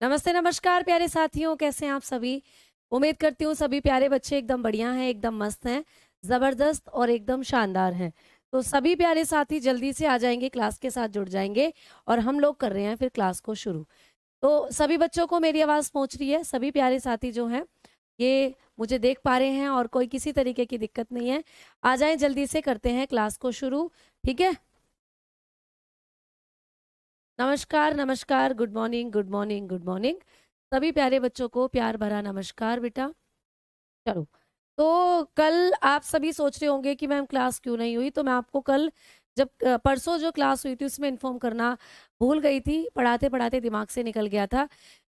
नमस्ते नमस्कार प्यारे साथियों, कैसे हैं आप सभी। उम्मीद करती हूँ सभी प्यारे बच्चे एकदम बढ़िया हैं, एकदम मस्त हैं, ज़बरदस्त और एकदम शानदार हैं। तो सभी प्यारे साथी जल्दी से आ जाएंगे, क्लास के साथ जुड़ जाएंगे और हम लोग कर रहे हैं फिर क्लास को शुरू। तो सभी बच्चों को मेरी आवाज़ पहुँच रही है, सभी प्यारे साथी जो हैं ये मुझे देख पा रहे हैं और कोई किसी तरीके की दिक्कत नहीं है। आ जाएं, जल्दी से करते हैं क्लास को शुरू। ठीक है, नमस्कार नमस्कार, good morning good morning good morning. सभी प्यारे बच्चों को प्यार भरा नमस्कार बेटा। चलो, तो कल आप सभी सोच रहे होंगे कि मैम क्लास क्यों नहीं हुई, तो मैं आपको कल जब परसों जो क्लास हुई थी उसमें इन्फॉर्म करना भूल गई थी, पढ़ाते पढ़ाते दिमाग से निकल गया था।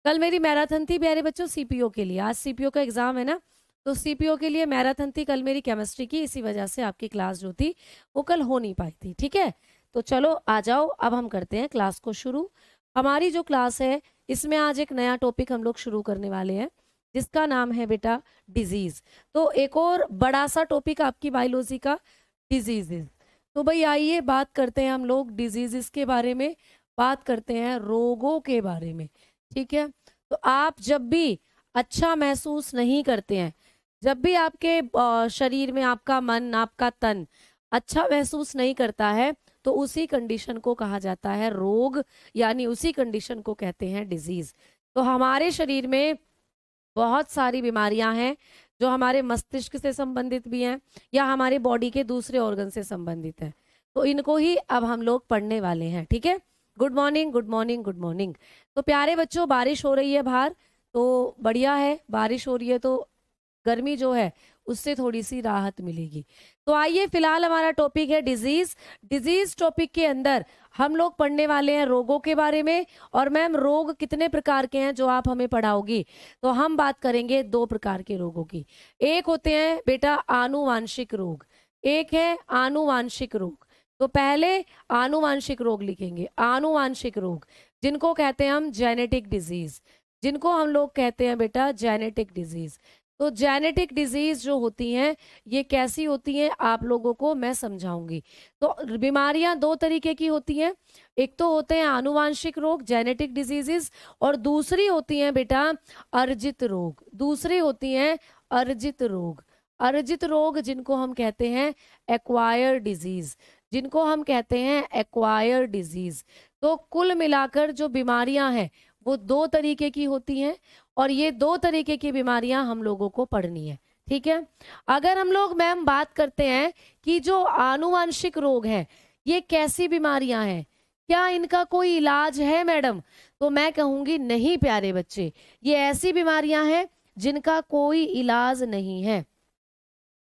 कल मेरी मैराथन थी प्यारे बच्चों सीपीओ के लिए, आज सीपीओ का एग्जाम है ना, तो सीपीओ के लिए मैराथन थी कल मेरी केमिस्ट्री की, इसी वजह से आपकी क्लास जो थी वो कल हो नहीं पाई थी। ठीक है, तो चलो आ जाओ, अब हम करते हैं क्लास को शुरू। हमारी जो क्लास है इसमें आज एक नया टॉपिक हम लोग शुरू करने वाले हैं जिसका नाम है बेटा डिजीज। तो एक और बड़ा सा टॉपिक आपकी बायोलॉजी का डिजीजेस। तो भाई आइए बात करते हैं हम लोग डिजीजेस के बारे में, बात करते हैं रोगों के बारे में। ठीक है, तो आप जब भी अच्छा महसूस नहीं करते हैं, जब भी आपके शरीर में आपका मन आपका तन अच्छा महसूस नहीं करता है, तो उसी कंडीशन को कहा जाता है रोग, यानी उसी कंडीशन को कहते हैं डिजीज। तो हमारे शरीर में बहुत सारी बीमारियां हैं जो हमारे मस्तिष्क से संबंधित भी हैं या हमारे बॉडी के दूसरे ऑर्गन से संबंधित हैं, तो इनको ही अब हम लोग पढ़ने वाले हैं। ठीक है, good morning good morning good morning. तो प्यारे बच्चों, बारिश हो रही है बाहर, तो बढ़िया है, बारिश हो रही है तो गर्मी जो है उससे थोड़ी सी राहत मिलेगी। तो आइए, फिलहाल हमारा टॉपिक है डिजीज। डिजीज टॉपिक के अंदर हम लोग पढ़ने वाले हैं रोगों के बारे में। और मैम रोग कितने प्रकार के हैं जो आप हमें पढ़ाओगी, तो हम बात करेंगे दो प्रकार के रोगों की। एक होते हैं बेटा आनुवांशिक रोग, एक है आनुवांशिक रोग। तो पहले आनुवांशिक रोग लिखेंगे, आनुवांशिक रोग जिनको कहते हैं हम जेनेटिक डिजीज, जिनको हम लोग कहते हैं बेटा जेनेटिक डिजीज। तो जेनेटिक डिजीज जो होती हैं ये कैसी होती हैं आप लोगों को मैं समझाऊंगी। तो बीमारियां दो तरीके की होती हैं, एक तो होते हैं आनुवांशिक रोग जेनेटिक डिजीजेस, और दूसरी होती हैं बेटा अर्जित रोग, दूसरी होती हैं अर्जित रोग। अर्जित रोग जिनको हम कहते हैं एक्वायर डिजीज, जिनको हम कहते हैं एक्वायर डिजीज। तो कुल मिलाकर जो बीमारियां हैं वो दो तरीके की होती हैं, और ये दो तरीके की बीमारियां हम लोगों को पढ़नी है। ठीक है, अगर हम लोग मैम बात करते हैं कि जो आनुवंशिक रोग है ये कैसी बीमारियां हैं, क्या इनका कोई इलाज है मैडम, तो मैं कहूंगी नहीं प्यारे बच्चे, ये ऐसी बीमारियां हैं जिनका कोई इलाज नहीं है।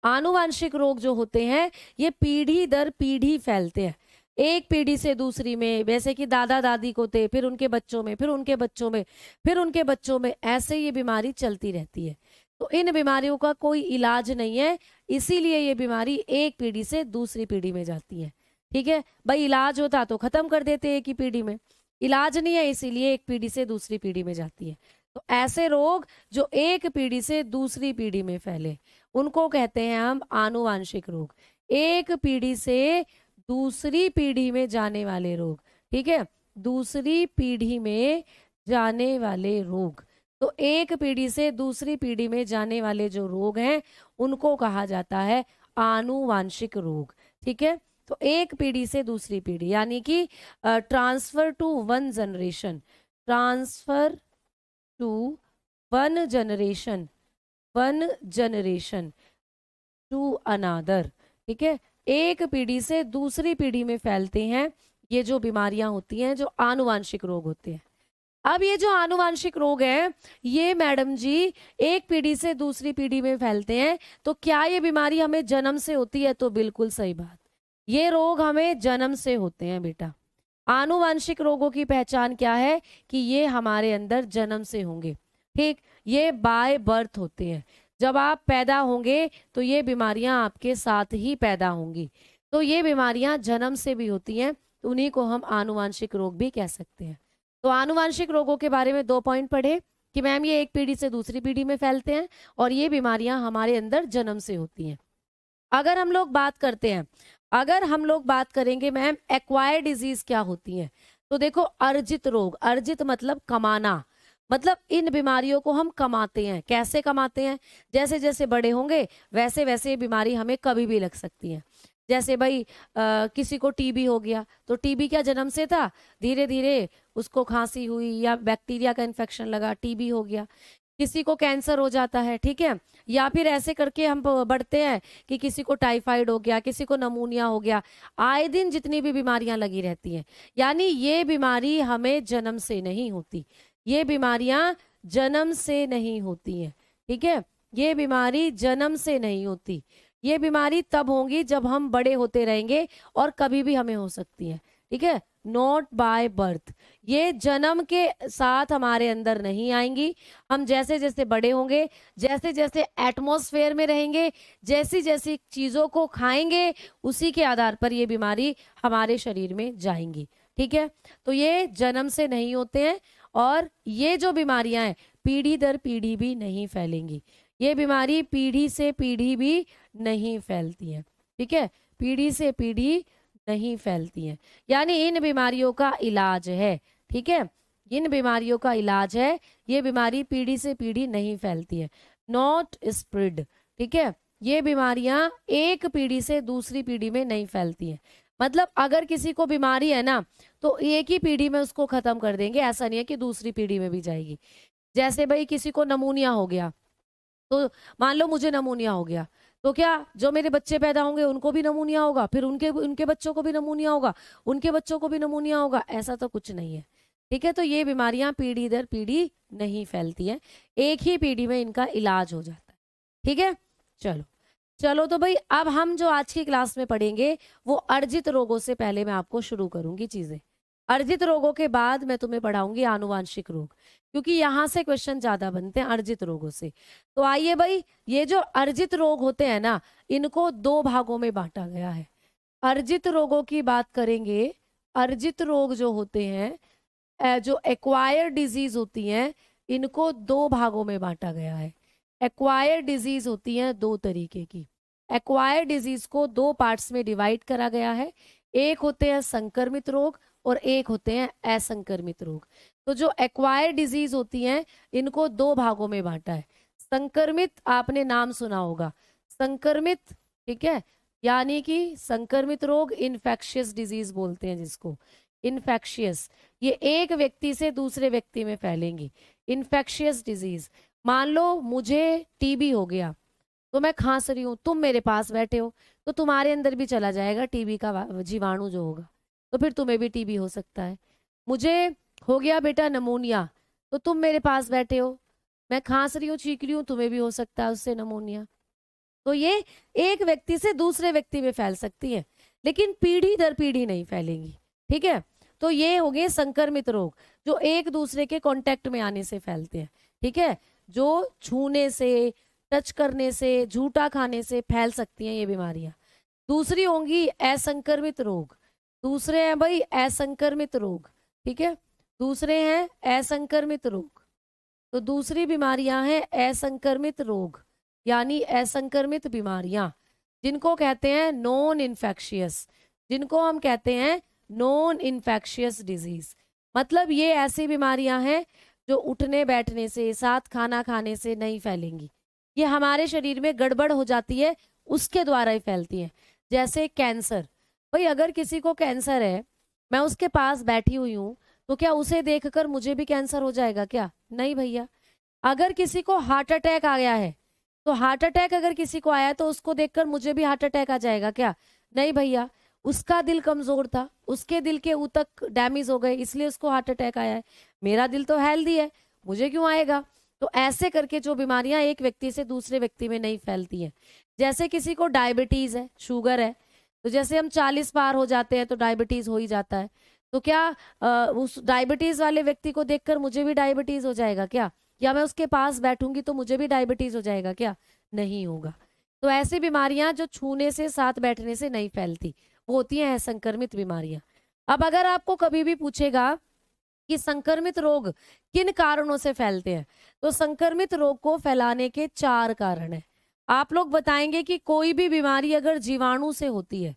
आनुवंशिक रोग जो होते हैं ये पीढ़ी दर पीढ़ी फैलते हैं, एक पीढ़ी से दूसरी में, जैसे कि दादा दादी को थे, फिर उनके बच्चों में, फिर उनके बच्चों में, फिर उनके बच्चों में, ऐसे ये बीमारी चलती रहती है। तो इन बीमारियों का कोई इलाज नहीं है, इसीलिए ये बीमारी एक पीढ़ी से दूसरी पीढ़ी में जाती है। ठीक है भाई, इलाज होता तो खत्म कर देते एक ही पीढ़ी में, इलाज नहीं है इसीलिए एक पीढ़ी से दूसरी पीढ़ी में जाती है। तो ऐसे रोग जो एक पीढ़ी से दूसरी पीढ़ी में फैले उनको कहते हैं हम आनुवांशिक रोग, एक पीढ़ी से दूसरी पीढ़ी में जाने वाले रोग। ठीक है, दूसरी पीढ़ी में जाने वाले रोग, तो एक पीढ़ी से दूसरी पीढ़ी में जाने वाले जो रोग हैं उनको कहा जाता है आनुवांशिक रोग। ठीक है, तो एक पीढ़ी से दूसरी पीढ़ी यानी कि transfer to one generation, transfer to one generation, one generation to another. ठीक है, एक पीढ़ी से दूसरी पीढ़ी में फैलते हैं ये जो बीमारियां होती हैं, जो आनुवांशिक रोग होते हैं। अब ये जो आनुवांशिक रोग है ये मैडम जी एक पीढ़ी से दूसरी पीढ़ी में फैलते हैं, तो क्या ये बीमारी हमें जन्म से होती है, तो बिल्कुल सही बात, ये रोग हमें जन्म से होते हैं बेटा। आनुवांशिक रोगों की पहचान क्या है कि ये हमारे अंदर जन्म से होंगे। ठीक, ये बाय बर्थ होते हैं, जब आप पैदा होंगे तो ये बीमारियां आपके साथ ही पैदा होंगी। तो ये बीमारियां जन्म से भी होती हैं, तो उन्हीं को हम आनुवांशिक रोग भी कह सकते हैं। तो आनुवांशिक रोगों के बारे में दो पॉइंट पढ़े कि मैम ये एक पीढ़ी से दूसरी पीढ़ी में फैलते हैं और ये बीमारियां हमारे अंदर जन्म से होती हैं। अगर हम लोग बात करते हैं, अगर हम लोग बात करेंगे मैम एक्वायर्ड डिजीज क्या होती है, तो देखो अर्जित रोग, अर्जित मतलब कमाना, मतलब इन बीमारियों को हम कमाते हैं। कैसे कमाते हैं? जैसे जैसे बड़े होंगे वैसे वैसे ये बीमारी हमें कभी भी लग सकती है। जैसे भाई किसी को टीबी हो गया, तो टीबी क्या जन्म से था? धीरे धीरे उसको खांसी हुई या बैक्टीरिया का इन्फेक्शन लगा, टीबी हो गया। किसी को कैंसर हो जाता है, ठीक है, या फिर ऐसे करके हम बढ़ते हैं कि किसी को टाइफाइड हो गया, किसी को नमूनिया हो गया। आए दिन जितनी भी बीमारियां लगी रहती हैं, यानी ये बीमारी हमें जन्म से नहीं होती, ये बीमारियां जन्म से नहीं होती हैं, ठीक है, ये बीमारी जन्म से नहीं होती। ये बीमारी तब होगी जब हम बड़े होते रहेंगे और कभी भी हमें हो सकती है, ठीक है, नॉट बाय बर्थ। ये जन्म के साथ हमारे अंदर नहीं आएंगी। हम जैसे जैसे बड़े होंगे, जैसे जैसे एटमॉस्फेयर में रहेंगे, जैसी जैसी चीजों को खाएंगे, उसी के आधार पर ये बीमारी हमारे शरीर में जाएंगी, ठीक है। तो ये जन्म से नहीं होते हैं और ये जो बीमारियां हैं पीढ़ी दर पीढ़ी भी नहीं फैलेंगी। ये बीमारी पीढ़ी से पीढ़ी भी नहीं फैलती है, ठीक है, पीढ़ी से पीढ़ी नहीं फैलती है। यानी इन बीमारियों का इलाज है, ठीक है, इन बीमारियों का इलाज है। ये बीमारी पीढ़ी से पीढ़ी नहीं फैलती है, नॉट स्प्रेड, ठीक है। ये बीमारियां एक पीढ़ी से दूसरी पीढ़ी में नहीं फैलती हैं। मतलब अगर किसी को बीमारी है ना, तो एक ही पीढ़ी में उसको खत्म कर देंगे, ऐसा नहीं है कि दूसरी पीढ़ी में भी जाएगी। जैसे भाई किसी को नमूनिया हो गया, तो मान लो मुझे नमूनिया हो गया, तो क्या जो मेरे बच्चे पैदा होंगे उनको भी नमूनिया होगा, फिर उनके उनके बच्चों को भी नमूनिया होगा, उनके बच्चों को भी नमूनिया होगा? ऐसा तो कुछ नहीं है, ठीक है। तो ये बीमारियां पीढ़ी दर पीढ़ी नहीं फैलती हैं, एक ही पीढ़ी में इनका इलाज हो जाता है, ठीक है। चलो चलो तो भाई अब हम जो आज की क्लास में पढ़ेंगे वो अर्जित रोगों से पहले मैं आपको शुरू करूंगी चीजें। अर्जित रोगों के बाद मैं तुम्हें पढ़ाऊंगी आनुवांशिक रोग, क्योंकि यहाँ से क्वेश्चन ज्यादा बनते हैं अर्जित रोगों से। तो आइए भाई, ये जो अर्जित रोग होते हैं ना, इनको दो भागों में बांटा गया है। अर्जित रोगों की बात करेंगे, अर्जित रोग जो होते हैं, जो एक्वायर्ड डिजीज होती हैं, इनको दो भागों में बांटा गया है। एक्वायर्ड डिजीज होती हैं दो तरीके की। एक्वायर्ड डिजीज को दो पार्ट्स में डिवाइड करा गया है, एक होते हैं संक्रमित रोग और एक होते हैं असंक्रमित रोग। तो जो एक्वायर्ड डिजीज होती हैं इनको दो भागों में बांटा है। संक्रमित, आपने नाम सुना होगा संक्रमित, ठीक है, यानी कि संक्रमित रोग इन्फेक्शियस डिजीज बोलते हैं जिसको, इन्फेक्शियस, ये एक व्यक्ति से दूसरे व्यक्ति में फैलेंगी। इन्फेक्शियस डिजीज, मान लो मुझे टीबी हो गया, तो मैं खांस रही हूँ, तुम मेरे पास बैठे हो, तो तुम्हारे अंदर भी चला जाएगा टीबी का जीवाणु जो होगा, तो फिर तुम्हें भी टीबी हो सकता है। मुझे हो गया बेटा नमूनिया, तो तुम मेरे पास बैठे हो, मैं खांस रही हूँ, छींक रही हूँ, तुम्हें भी हो सकता है उससे नमूनिया। तो ये एक व्यक्ति से दूसरे व्यक्ति में फैल सकती है, लेकिन पीढ़ी दर पीढ़ी नहीं फैलेंगी, ठीक है। तो ये हो गए संक्रमित रोग, जो एक दूसरे के कांटेक्ट में आने से फैलते हैं, ठीक है, जो छूने से, टच करने से, झूठा खाने से फैल सकती हैं ये बीमारियां। दूसरी होंगी असंक्रमित रोग, दूसरे हैं भाई असंक्रमित रोग, ठीक है, दूसरे हैं असंक्रमित रोग। तो दूसरी बीमारियां हैं असंक्रमित रोग, यानी असंक्रमित बीमारियां, जिनको कहते हैं नॉन इन्फेक्शियस, जिनको हम कहते हैं नॉन इन्फेक्शियस डिजीज। मतलब ये ऐसी बीमारियां हैं जो उठने बैठने से, साथ खाना खाने से नहीं फैलेंगी, ये हमारे शरीर में गड़बड़ हो जाती है उसके द्वारा ही फैलती हैं। जैसे कैंसर, भाई अगर किसी को कैंसर है, मैं उसके पास बैठी हुई हूँ, तो क्या उसे देखकर मुझे भी कैंसर हो जाएगा क्या? नहीं भैया। अगर किसी को हार्ट अटैक आ गया है, तो हार्ट अटैक अगर किसी को आया है तो उसको देखकर मुझे भी हार्ट अटैक आ जाएगा क्या? नहीं भैया। उसका दिल कमजोर था, उसके दिल के ऊतक डैमेज हो गए, इसलिए उसको हार्ट अटैक आया है। मेरा दिल तो हेल्दी है, मुझे क्यों आएगा? तो ऐसे करके जो बीमारियां एक व्यक्ति से दूसरे व्यक्ति में नहीं फैलती हैं। जैसे किसी को डायबिटीज है, शुगर है, तो जैसे हम 40 पार हो जाते हैं तो डायबिटीज हो ही जाता है, तो क्या उस डायबिटीज वाले व्यक्ति को देखकर मुझे भी डायबिटीज हो जाएगा क्या? या मैं उसके पास बैठूंगी तो मुझे भी डायबिटीज हो जाएगा क्या? नहीं होगा। तो ऐसी बीमारियां जो छूने से, साथ बैठने से नहीं फैलती, वो होती हैं संक्रमित बीमारियां। अब अगर आपको कभी भी पूछेगा कि संक्रमित रोग किन कारणों से फैलते हैं, तो संक्रमित रोग को फैलाने के 4 कारण हैं। आप लोग बताएंगे कि कोई भी बीमारी अगर जीवाणु से होती है,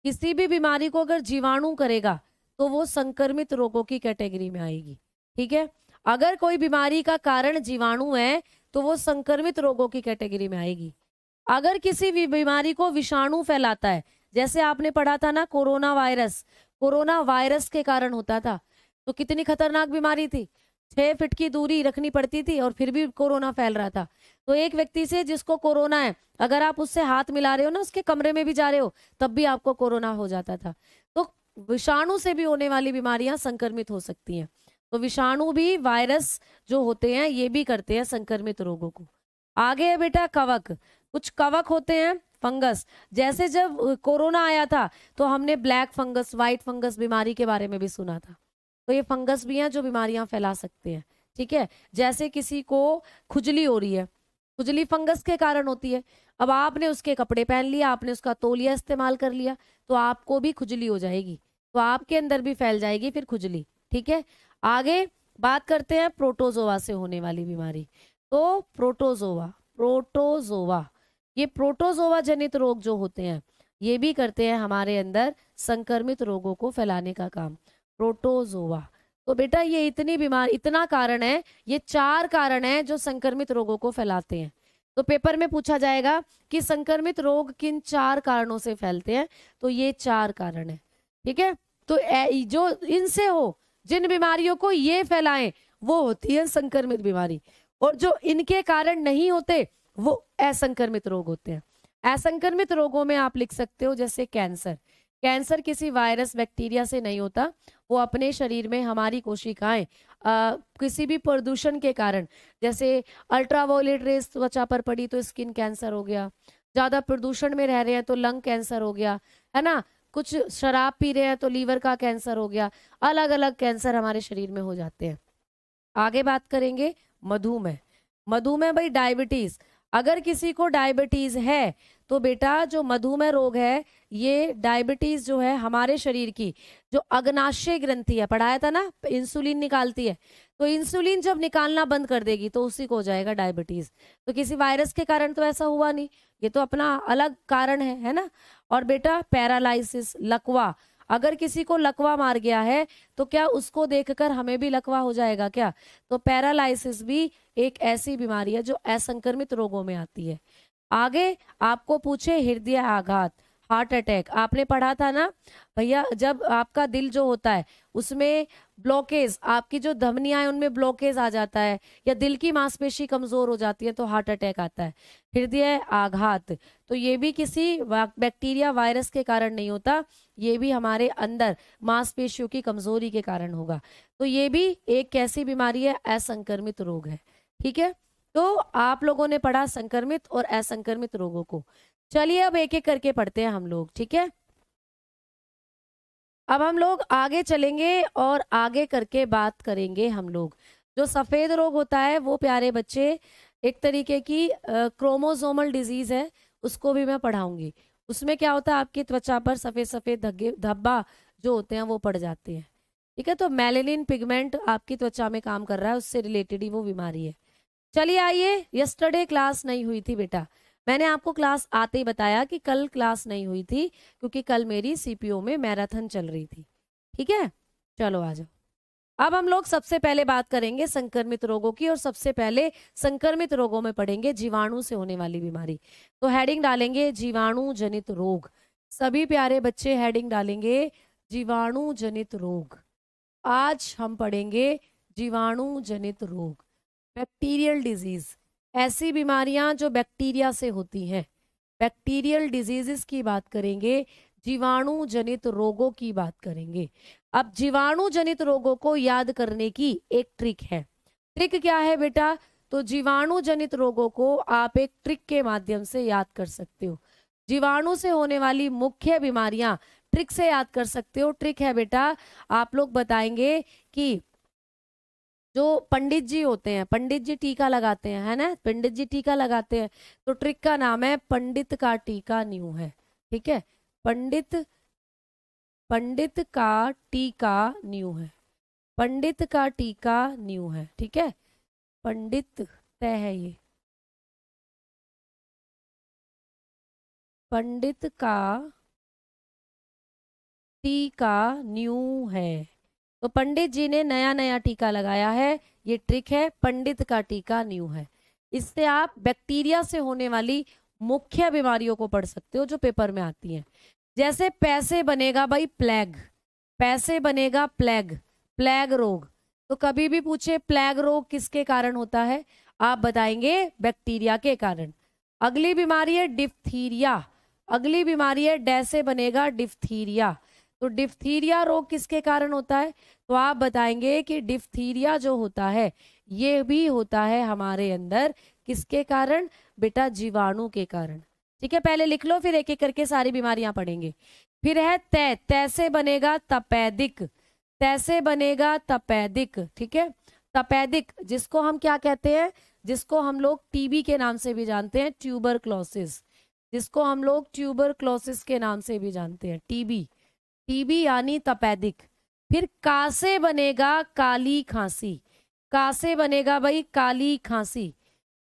किसी भी बीमारी को अगर जीवाणु करेगा तो वो संक्रमित रोगों की कैटेगरी में आएगी, ठीक है। अगर कोई बीमारी का कारण जीवाणु है तो वो संक्रमित रोगों की कैटेगरी में आएगी। अगर किसी भी बीमारी को विषाणु फैलाता है, जैसे आपने पढ़ा था ना कोरोना वायरस के कारण होता था, तो कितनी खतरनाक बीमारी थी, 6 फीट की दूरी रखनी पड़ती थी और फिर भी कोरोना फैल रहा था। तो एक व्यक्ति से जिसको कोरोना है, अगर आप उससे हाथ मिला रहे हो ना, उसके कमरे में भी जा रहे हो, तब भी आपको कोरोना हो जाता था। तो विषाणु से भी होने वाली बीमारियां संक्रमित हो सकती हैं। तो विषाणु भी, वायरस जो होते हैं, ये भी करते हैं संक्रमित रोगों को। आगे है बेटा कवक। कुछ कवक होते हैं, फंगस। जैसे जब कोरोना आया था तो हमने ब्लैक फंगस, व्हाइट फंगस बीमारी के बारे में भी सुना था। तो ये फंगस भी हैं जो बीमारियां फैला सकते हैं। ठीक है, जैसे किसी को खुजली हो रही है, खुजली फंगस के कारण होती है। अब आपने उसके कपड़े पहन लिया, आपने उसका तौलिया इस्तेमाल कर लिया, तो आपको भी खुजली हो जाएगी, तो आपके अंदर भी फैल जाएगी फिर खुजली। ठीक है, आगे बात करते हैं प्रोटोजोआ से होने वाली बीमारी। तो प्रोटोजोआ ये प्रोटोजोआ जनित रोग जो होते हैं, ये भी करते हैं हमारे अंदर संक्रमित रोगों को फैलाने का काम। प्रोटोजोआ, तो बेटा ये इतना कारण है, ये 4 कारण है जो संक्रमित रोगों को फैलाते हैं। तो पेपर में पूछा जाएगा कि संक्रमित रोग किन 4 कारणों से फैलते हैं, तो ये 4 कारण है। ठीक है, तो जो इनसे हो, जिन बीमारियों को ये फैलाएं, वो होती है संक्रमित बीमारी, और जो इनके कारण नहीं होते वो असंक्रमित रोग होते हैं। असंक्रमित रोगों में आप लिख सकते हो जैसे कैंसर। कैंसर किसी वायरस बैक्टीरिया से नहीं होता, वो अपने शरीर में हमारी कोशिकाएं किसी भी प्रदूषण के कारण, जैसे अल्ट्रावायलेट रेस त्वचा पर पड़ी तो स्किन कैंसर हो गया, ज्यादा प्रदूषण में रह रहे हैं तो लंग कैंसर हो गया, है ना, कुछ शराब पी रहे हैं तो लीवर का कैंसर हो गया, अलग अलग कैंसर हमारे शरीर में हो जाते हैं। आगे बात करेंगे मधुमेह। मधुमेह भाई डायबिटीज, अगर किसी को डायबिटीज है तो बेटा जो मधुमेह रोग है, ये डायबिटीज जो है हमारे शरीर की जो अग्नाशय ग्रंथि है, पढ़ाया था ना, इंसुलिन निकालती है, तो इंसुलिन जब निकालना बंद कर देगी तो उसी को हो जाएगा डायबिटीज। तो किसी वायरस के कारण तो ऐसा हुआ नहीं, ये तो अपना अलग कारण है ना। और बेटा पैरालाइसिस, लकवा, अगर किसी को लकवा मार गया है तो क्या उसको देखकर हमें भी लकवा हो जाएगा क्या? तो पैरालाइसिस भी एक ऐसी बीमारी है जो असंक्रमित रोगों में आती है। आगे आपको पूछे हृदय आघात, हार्ट अटैक, आपने पढ़ा था ना भैया, जब आपका दिल जो होता है उसमें ब्लॉकेज, आपकी जो धमनियां हैं उनमें ब्लॉकेज आ जाता है, या दिल की मांसपेशी कमजोर हो जाती है तो हार्ट अटैक आता है। हृदय आघात, तो ये भी किसी बैक्टीरिया वायरस के कारण नहीं होता, ये भी हमारे अंदर मांसपेशियों की कमजोरी के कारण होगा। तो ये भी एक कैसी बीमारी है, असंक्रमित रोग है। ठीक है, तो आप लोगों ने पढ़ा संक्रमित और असंक्रमित रोगों को। चलिए अब एक एक करके पढ़ते हैं हम लोग। ठीक है, अब हम लोग आगे चलेंगे और आगे करके बात करेंगे हम लोग। जो सफेद रोग होता है वो प्यारे बच्चे एक तरीके की क्रोमोसोमल डिजीज है, उसको भी मैं पढ़ाऊंगी। उसमें क्या होता है, आपकी त्वचा पर सफेद सफेद धब्बा जो होते हैं वो पड़ जाते हैं। ठीक है, तो मेलेनिन पिगमेंट आपकी त्वचा में काम कर रहा है, उससे रिलेटेड ही वो बीमारी है। चलिए आइए, यस्टरडे क्लास नहीं हुई थी बेटा, मैंने आपको क्लास आते ही बताया कि कल क्लास नहीं हुई थी क्योंकि कल मेरी सीपीओ में मैराथन चल रही थी। ठीक है, चलो आ जाओ। अब हम लोग सबसे पहले बात करेंगे संक्रमित रोगों की, और सबसे पहले संक्रमित रोगों में पढ़ेंगे जीवाणु से होने वाली बीमारी। तो हेडिंग डालेंगे जीवाणु जनित रोग। सभी प्यारे बच्चे हेडिंग डालेंगे जीवाणु जनित रोग। आज हम पढ़ेंगे जीवाणु जनित रोग, बैक्टीरियल डिजीज, ऐसी बीमारियां जो बैक्टीरिया से होती हैं। बैक्टीरियल डिजीजेस की बात करेंगे, जीवाणु जनित रोगों की बात करेंगे। अब जीवाणु जनित रोगों को याद करने की एक ट्रिक है। ट्रिक क्या है बेटा? तो जीवाणु जनित रोगों को आप एक ट्रिक के माध्यम से याद कर सकते हो। जीवाणु से होने वाली मुख्य बीमारियां ट्रिक से याद कर सकते हो। ट्रिक है बेटा, आप लोग बताएंगे कि जो पंडित जी होते हैं, पंडित जी टीका लगाते हैं, है ना, पंडित जी टीका लगाते हैं, तो ट्रिक का नाम है पंडित का टीका न्यू है। ठीक है, पंडित का टीका न्यू है, पंडित का टीका न्यू है। ठीक है, पंडित तय है ये, पंडित का टीका न्यू है, तो पंडित जी ने नया नया टीका लगाया है, ये ट्रिक है, पंडित का टीका न्यू है। इससे आप बैक्टीरिया से होने वाली मुख्य बीमारियों को पढ़ सकते हो जो पेपर में आती हैं। जैसे पैसे बनेगा भाई प्लेग, पैसे बनेगा प्लेग, प्लेग रोग। तो कभी भी पूछे प्लेग रोग किसके कारण होता है, आप बताएंगे बैक्टीरिया के कारण। अगली बीमारी है डिप्थीरिया, अगली बीमारी है डै से बनेगा डिप्थीरिया। तो डिप्थीरिया रोग किसके कारण होता है, तो आप बताएंगे कि डिप्थीरिया जो होता है ये भी होता है हमारे अंदर किसके कारण, बेटा जीवाणु के कारण। ठीक है, पहले लिख लो फिर एक एक करके सारी बीमारियां पढ़ेंगे। फिर है तै, तै से बनेगा तपैदिक, तै से बनेगा तपैदिक। ठीक है, तपैदिक जिसको हम क्या कहते हैं, जिसको हम लोग टीबी के नाम से भी जानते हैं, ट्यूबरक्लोसिस, जिसको हम लोग ट्यूबरक्लोसिस के नाम से भी जानते हैं, टीबी, टीबी यानी तपैदिक। फिर का से बनेगा काली खांसी, का से बनेगा भाई काली खांसी,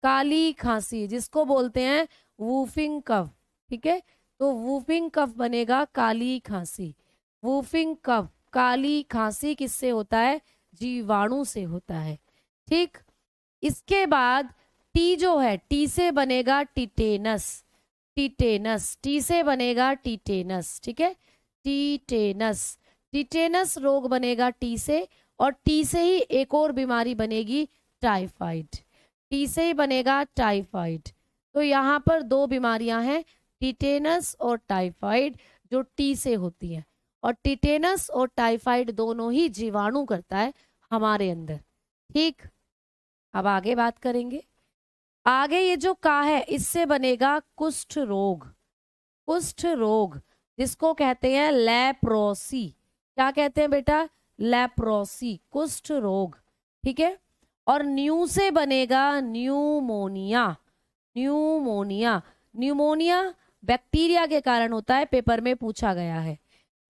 काली खांसी जिसको बोलते हैं वूफिंग कफ। ठीक है, तो वूफिंग कफ बनेगा काली खांसी, वूफिंग कफ, काली खांसी किससे होता है, जीवाणु से होता है। ठीक, इसके बाद टी जो है, टी से बनेगा टिटेनस, टिटेनस, टी से बनेगा टिटेनस। ठीक है, टिटेनस, टिटेनस रोग बनेगा टी से, और टी से ही एक और बीमारी बनेगी टाइफाइड, टी से ही बनेगा टाइफाइड। तो यहाँ पर दो बीमारियां हैं, टिटेनस और टाइफाइड, जो टी से होती हैं। और टिटेनस और टाइफाइड दोनों ही जीवाणु करता है हमारे अंदर। ठीक, अब आगे बात करेंगे। आगे ये जो का है इससे बनेगा कुष्ठ रोग, कुष्ठ रोग जिसको कहते हैं लेप्रोसी। क्या कहते हैं बेटा, लेप्रोसी, कुष्ठ रोग। ठीक है, और न्यू से बनेगा न्यूमोनिया, न्यूमोनिया, न्यूमोनिया बैक्टीरिया के कारण होता है, पेपर में पूछा गया है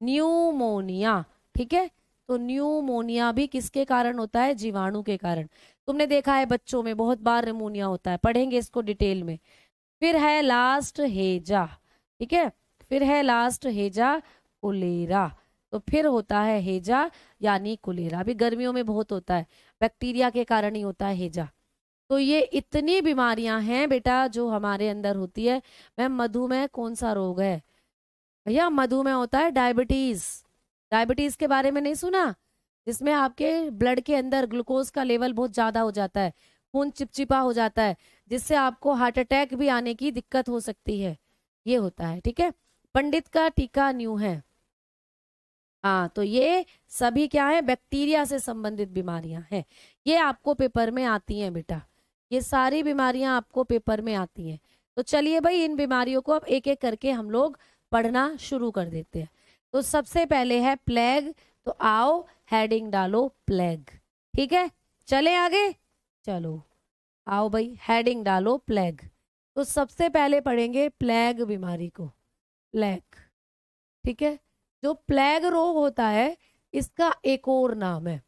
न्यूमोनिया। ठीक है, तो न्यूमोनिया भी किसके कारण होता है, जीवाणु के कारण। तुमने देखा है बच्चों में बहुत बार निमोनिया होता है, पढ़ेंगे इसको डिटेल में। फिर है लास्ट हेजा। ठीक है, फिर है लास्ट हेजा कोलेरा। तो फिर होता है हेजा यानी कोलेरा, भी गर्मियों में बहुत होता है, बैक्टीरिया के कारण ही होता है हेजा। तो ये इतनी बीमारियां हैं बेटा जो हमारे अंदर होती है। मैम मधुमेह कौन सा रोग है, भैया मधुमेह होता है डायबिटीज, डायबिटीज के बारे में नहीं सुना, जिसमें आपके ब्लड के अंदर ग्लूकोज का लेवल बहुत ज्यादा हो जाता है, खून चिपचिपा हो जाता है, जिससे आपको हार्ट अटैक भी आने की दिक्कत हो सकती है, ये होता है। ठीक है, पंडित का टीका न्यू है। हाँ, तो ये सभी क्या है, बैक्टीरिया से संबंधित बीमारियां हैं, ये आपको पेपर में आती हैं बेटा, ये सारी बीमारियां आपको पेपर में आती हैं। तो चलिए भाई इन बीमारियों को अब एक एक करके हम लोग पढ़ना शुरू कर देते हैं। तो सबसे पहले है प्लेग, तो आओ हेडिंग डालो प्लेग। ठीक है, चले आगे, चलो आओ भाई हेडिंग डालो प्लेग। तो सबसे पहले पढ़ेंगे प्लेग बीमारी को, प्लेग। ठीक है, जो प्लेग रोग होता है इसका एक और नाम है,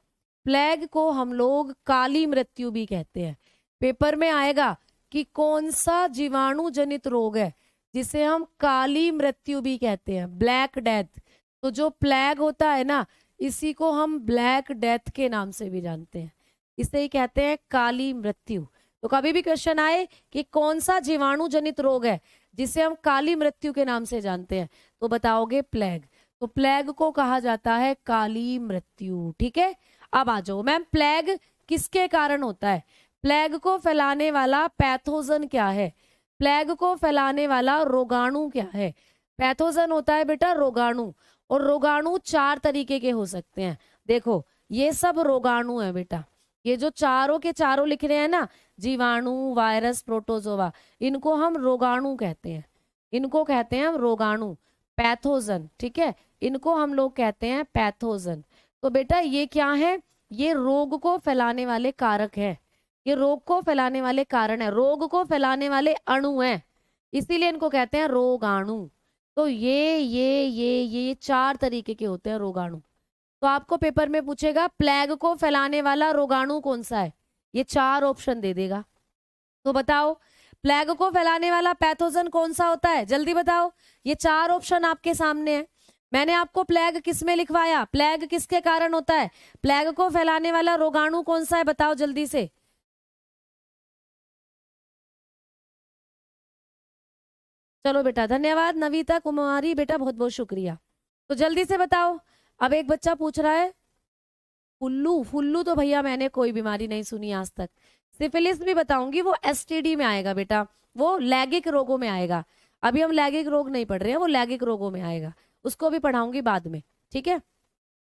प्लेग को हम लोग काली मृत्यु भी कहते हैं। पेपर में आएगा कि कौन सा जीवाणु जनित रोग है जिसे हम काली मृत्यु भी कहते हैं, ब्लैक डेथ। तो जो प्लेग होता है ना, इसी को हम ब्लैक डेथ के नाम से भी जानते हैं, इसे ही कहते हैं काली मृत्यु। तो कभी भी क्वेश्चन आए कि कौन सा जीवाणु जनित रोग है जिसे हम काली मृत्यु के नाम से जानते हैं, तो बताओगे प्लेग। तो प्लेग को कहा जाता है काली मृत्यु। ठीक है, अब आ जाओ मैम, प्लेग किसके कारण होता है, प्लेग को फैलाने वाला पैथोजन क्या है, प्लेग को फैलाने वाला रोगाणु क्या है। पैथोजन होता है बेटा रोगाणु, और रोगाणु चार तरीके के हो सकते हैं। देखो ये सब रोगाणु है बेटा, ये जो चारों के चारों लिख रहे हैं ना, जीवाणु, वायरस, प्रोटोजोवा, इनको हम रोगाणु कहते हैं, इनको कहते हैं हम रोगाणु, पैथोजन। ठीक है, इनको हम लोग कहते हैं पैथोजन। तो बेटा ये क्या है, ये रोग को फैलाने वाले कारक है, ये रोग को फैलाने वाले कारण है, रोग को फैलाने वाले अणु हैं, इसीलिए इनको कहते हैं रोगाणु। तो ये चार तरीके के होते हैं रोगाणु। तो आपको पेपर में पूछेगा प्लेग को फैलाने वाला रोगाणु कौन सा है, ये चार ऑप्शन दे देगा। तो बताओ प्लेग को फैलाने वाला पैथोजन कौन सा होता है, जल्दी बताओ, ये चार ऑप्शन आपके सामने है। मैंने आपको प्लेग किस में लिखवाया? प्लेग किसके कारण होता है? प्लेग को फैलाने वाला रोगाणु कौन सा है, बताओ जल्दी से। चलो बेटा, धन्यवाद नविता कुमारी बेटा, बहुत बहुत शुक्रिया। तो जल्दी से बताओ। अब एक बच्चा पूछ रहा है फुल्लू। फुल्लू तो भैया मैंने कोई बीमारी नहीं सुनी आज तक। सिफिलिस भी बताऊंगी, वो एसटीडी में आएगा बेटा, वो लैंगिक रोगों में आएगा। अभी हम लैंगिक रोग नहीं पढ़ रहे हैं, वो लैंगिक रोगों में आएगा, उसको भी पढ़ाऊंगी बाद में, ठीक है।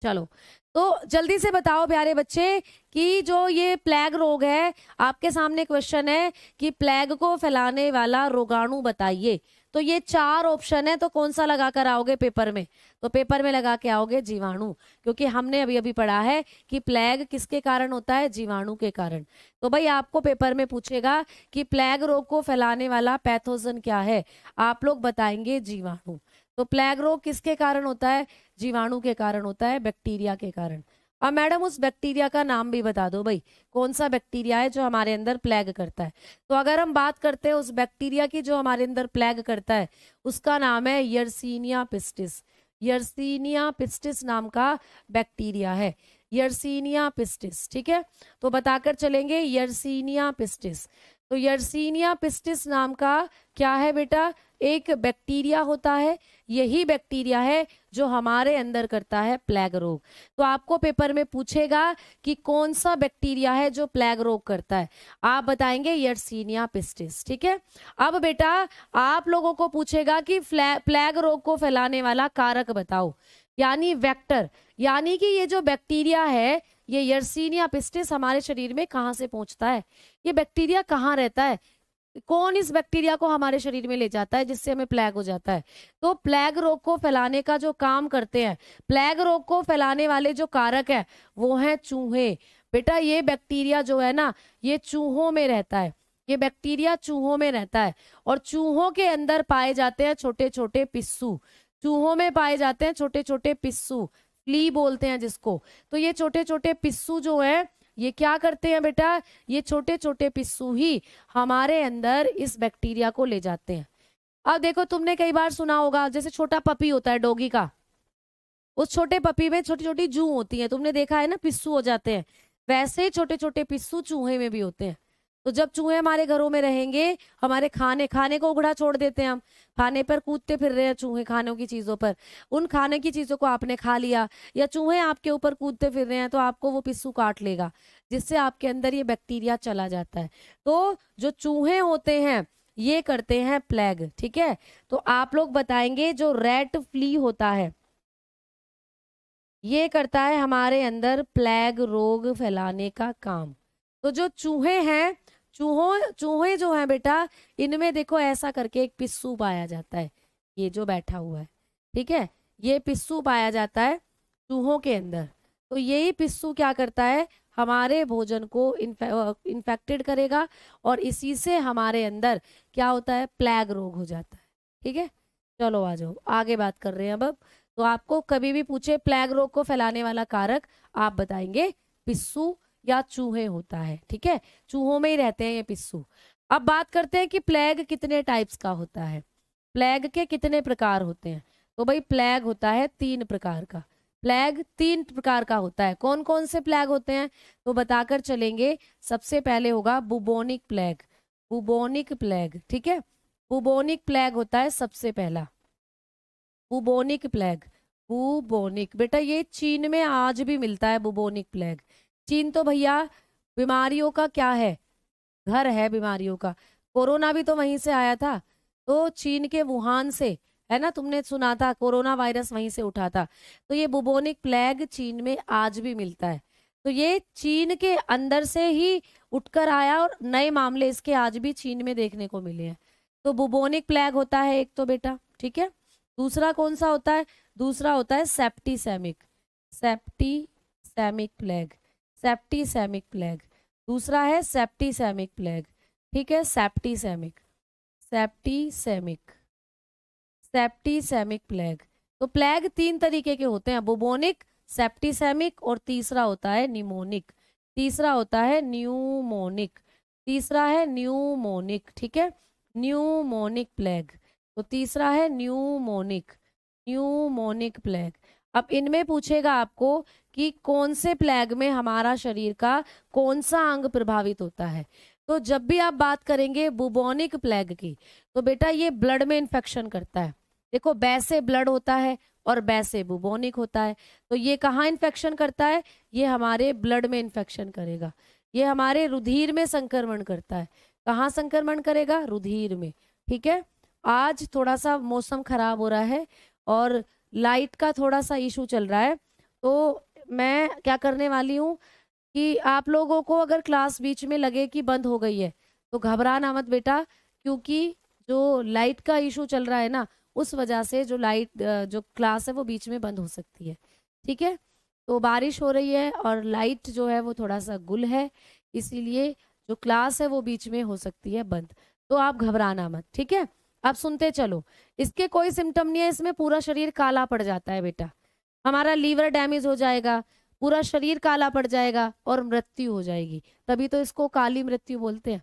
चलो, तो जल्दी से बताओ प्यारे बच्चे कि जो ये प्लेग रोग है, आपके सामने क्वेश्चन है कि प्लेग को फैलाने वाला रोगाणु बताइए। तो ये 4 ऑप्शन है, तो कौन सा लगा कर आओगे पेपर में? तो पेपर में लगा के आओगे जीवाणु, क्योंकि हमने अभी अभी पढ़ा है कि प्लेग किसके कारण होता है? जीवाणु के कारण। तो भाई आपको पेपर में पूछेगा कि प्लेग रोग को फैलाने वाला पैथोजन क्या है, आप लोग बताएंगे जीवाणु। तो प्लेग रोग किसके कारण होता है? जीवाणु के कारण होता है, बैक्टीरिया के कारण। अब मैडम उस बैक्टीरिया का नाम भी बता दो भाई, कौन सा बैक्टीरिया है जो हमारे अंदर प्लेग करता है। तो अगर हम बात करते हैं उस बैक्टीरिया की जो हमारे अंदर प्लेग करता है, उसका नाम है यर्सीनिया पिस्टिस। यर्सीनिया पिस्टिस नाम का बैक्टीरिया है, यर्सीनिया पिस्टिस, ठीक है। तो बताकर चलेंगे यर्सीनिया पिस्टिस। तो यर्सीनिया पिस्टिस नाम का क्या है बेटा? एक बैक्टीरिया होता है, यही बैक्टीरिया है जो हमारे अंदर करता है प्लेग रोग। तो आपको पेपर में पूछेगा कि कौन सा बैक्टीरिया है जो प्लेग रोग करता है, आप बताएंगे यर्सीनिया पिस्टिस, ठीक है। अब बेटा आप लोगों को पूछेगा कि प्लेग रोग को फैलाने वाला कारक बताओ, यानी वेक्टर, यानी कि ये जो बैक्टीरिया है, ये यर्सीनिया पिस्टिस हमारे शरीर में कहाँ से पहुंचता है, ये बैक्टीरिया कहाँ रहता है, कौन इस बैक्टीरिया को हमारे शरीर में ले जाता है जिससे हमें प्लेग हो जाता है। तो प्लेग रोग को फैलाने का जो काम करते हैं, प्लेग रोग को फैलाने वाले जो कारक है वो है चूहे। बेटा ये बैक्टीरिया जो है ना, ये चूहों में रहता है, ये बैक्टीरिया चूहों में रहता है, और चूहों के अंदर पाए जाते हैं छोटे छोटे पिस्सू। चूहों में पाए जाते हैं छोटे छोटे पिस्सू, फ्ली बोलते हैं जिसको। तो ये छोटे छोटे पिस्सू जो है, ये क्या करते हैं बेटा? ये छोटे छोटे पिस्सू ही हमारे अंदर इस बैक्टीरिया को ले जाते हैं। अब देखो, तुमने कई बार सुना होगा, जैसे छोटा पपी होता है डॉगी का, उस छोटे पपी में छोटी छोटी जू होती है, तुमने देखा है ना, पिस्सू हो जाते हैं। वैसे ही छोटे छोटे पिस्सू चूहे में भी होते हैं। तो जब चूहे हमारे घरों में रहेंगे, हमारे खाने खाने को उघड़ा छोड़ देते हैं, हम खाने पर कूदते फिर रहे हैं चूहे, खानों की चीजों पर, उन खाने की चीजों को आपने खा लिया, या चूहे आपके ऊपर कूदते फिर रहे हैं, तो आपको वो पिस्सू काट लेगा, जिससे आपके अंदर ये बैक्टीरिया चला जाता है। तो जो चूहे होते हैं ये करते हैं प्लेग, ठीक है। तो आप लोग बताएंगे जो रेट फ्ली होता है, ये करता है हमारे अंदर प्लेग रोग फैलाने का काम। तो जो चूहे हैं, चूहे जो हैं बेटा, इनमें देखो ऐसा करके एक पिस्सू पाया जाता है, ये जो बैठा हुआ है, ठीक है, ये पिस्सू पाया जाता है चूहों के अंदर। तो यही पिस्सू क्या करता है? हमारे भोजन को इन्फेक्टेड करेगा, और इसी से हमारे अंदर क्या होता है? प्लेग रोग हो जाता है, ठीक है। चलो आ जाओ, आगे बात कर रहे हैं अब। तो आपको कभी भी पूछे प्लेग रोग को फैलाने वाला कारक, आप बताएंगे पिस्सू या चूहे होता है, ठीक है, चूहों में ही रहते हैं ये पिस्सू। अब बात करते हैं कि प्लेग कितने टाइप्स का होता है, प्लेग के कितने प्रकार होते हैं। तो भाई प्लेग होता है 3 प्रकार का, प्लेग 3 प्रकार का होता है। कौन कौन से प्लेग होते हैं तो बताकर चलेंगे। सबसे पहले होगा बुबोनिक प्लेग, बुबोनिक प्लेग, ठीक है, बुबोनिक प्लेग होता है सबसे पहला, बुबोनिक प्लेग। बुबोनिक बेटा ये चीन में आज भी मिलता है, बुबोनिक प्लेग। चीन तो भैया बीमारियों का क्या है, घर है बीमारियों का। कोरोना भी तो वहीं से आया था, तो चीन के वुहान से, है ना, तुमने सुना था कोरोना वायरस वहीं से उठा था। तो ये बुबोनिक प्लेग चीन में आज भी मिलता है। तो ये चीन के अंदर से ही उठकर आया, और नए मामले इसके आज भी चीन में देखने को मिले हैं। तो बुबोनिक प्लेग होता है एक तो बेटा, ठीक है। दूसरा कौन सा होता है? दूसरा होता है सेप्टिसेमिक, सेप्टिसेमिक प्लेग, सेप्टिसेमिक प्लेग। दूसरा है सेप्टिसेमिक प्लेग, ठीक है, सेप्टिसेमिक, सेप्टिसेमिक, सेप्टिसेमिक प्लेग। तो प्लेग 3 तरीके के होते हैं, बुबोनिक, सेप्टिसेमिक, और तीसरा होता है निमोनिक, तीसरा होता है न्यूमोनिक, तीसरा है न्यूमोनिक, ठीक है, न्यूमोनिक प्लेग। तो तीसरा है न्यूमोनिक, न्यूमोनिक प्लेग। अब इनमें पूछेगा आपको कि कौन से प्लेग में हमारा शरीर का कौन सा अंग प्रभावित होता है। तो जब भी आप बात करेंगे बुबोनिक प्लेग की, तो बेटा ये ब्लड में इन्फेक्शन करता है। देखो बै से ब्लड होता है और बै से बुबोनिक होता है। तो ये कहाँ इन्फेक्शन करता है? ये हमारे ब्लड में इन्फेक्शन करेगा। ये हमारे रुधिर में संक्रमण करता है। कहाँ संक्रमण करेगा? रुधिर में। ठीक है। आज थोड़ा सा मौसम खराब हो रहा है और लाइट का थोड़ा सा इशू चल रहा है, तो मैं क्या करने वाली हूँ कि आप लोगों को अगर क्लास बीच में लगे कि बंद हो गई है तो घबराना मत बेटा, क्योंकि जो लाइट का इशू चल रहा है ना, उस वजह से जो क्लास है वो बीच में बंद हो सकती है। ठीक है। तो बारिश हो रही है और लाइट जो है वो थोड़ा सा गुल है, इसीलिए जो क्लास है वो बीच में हो सकती है बंद। तो आप घबराना मत। ठीक है। अब सुनते चलो। इसके कोई सिम्टम नहीं है, इसमें पूरा शरीर काला पड़ जाता है बेटा। हमारा लीवर डैमेज हो जाएगा, पूरा शरीर काला पड़ जाएगा और मृत्यु हो जाएगी। तभी तो इसको काली मृत्यु बोलते हैं।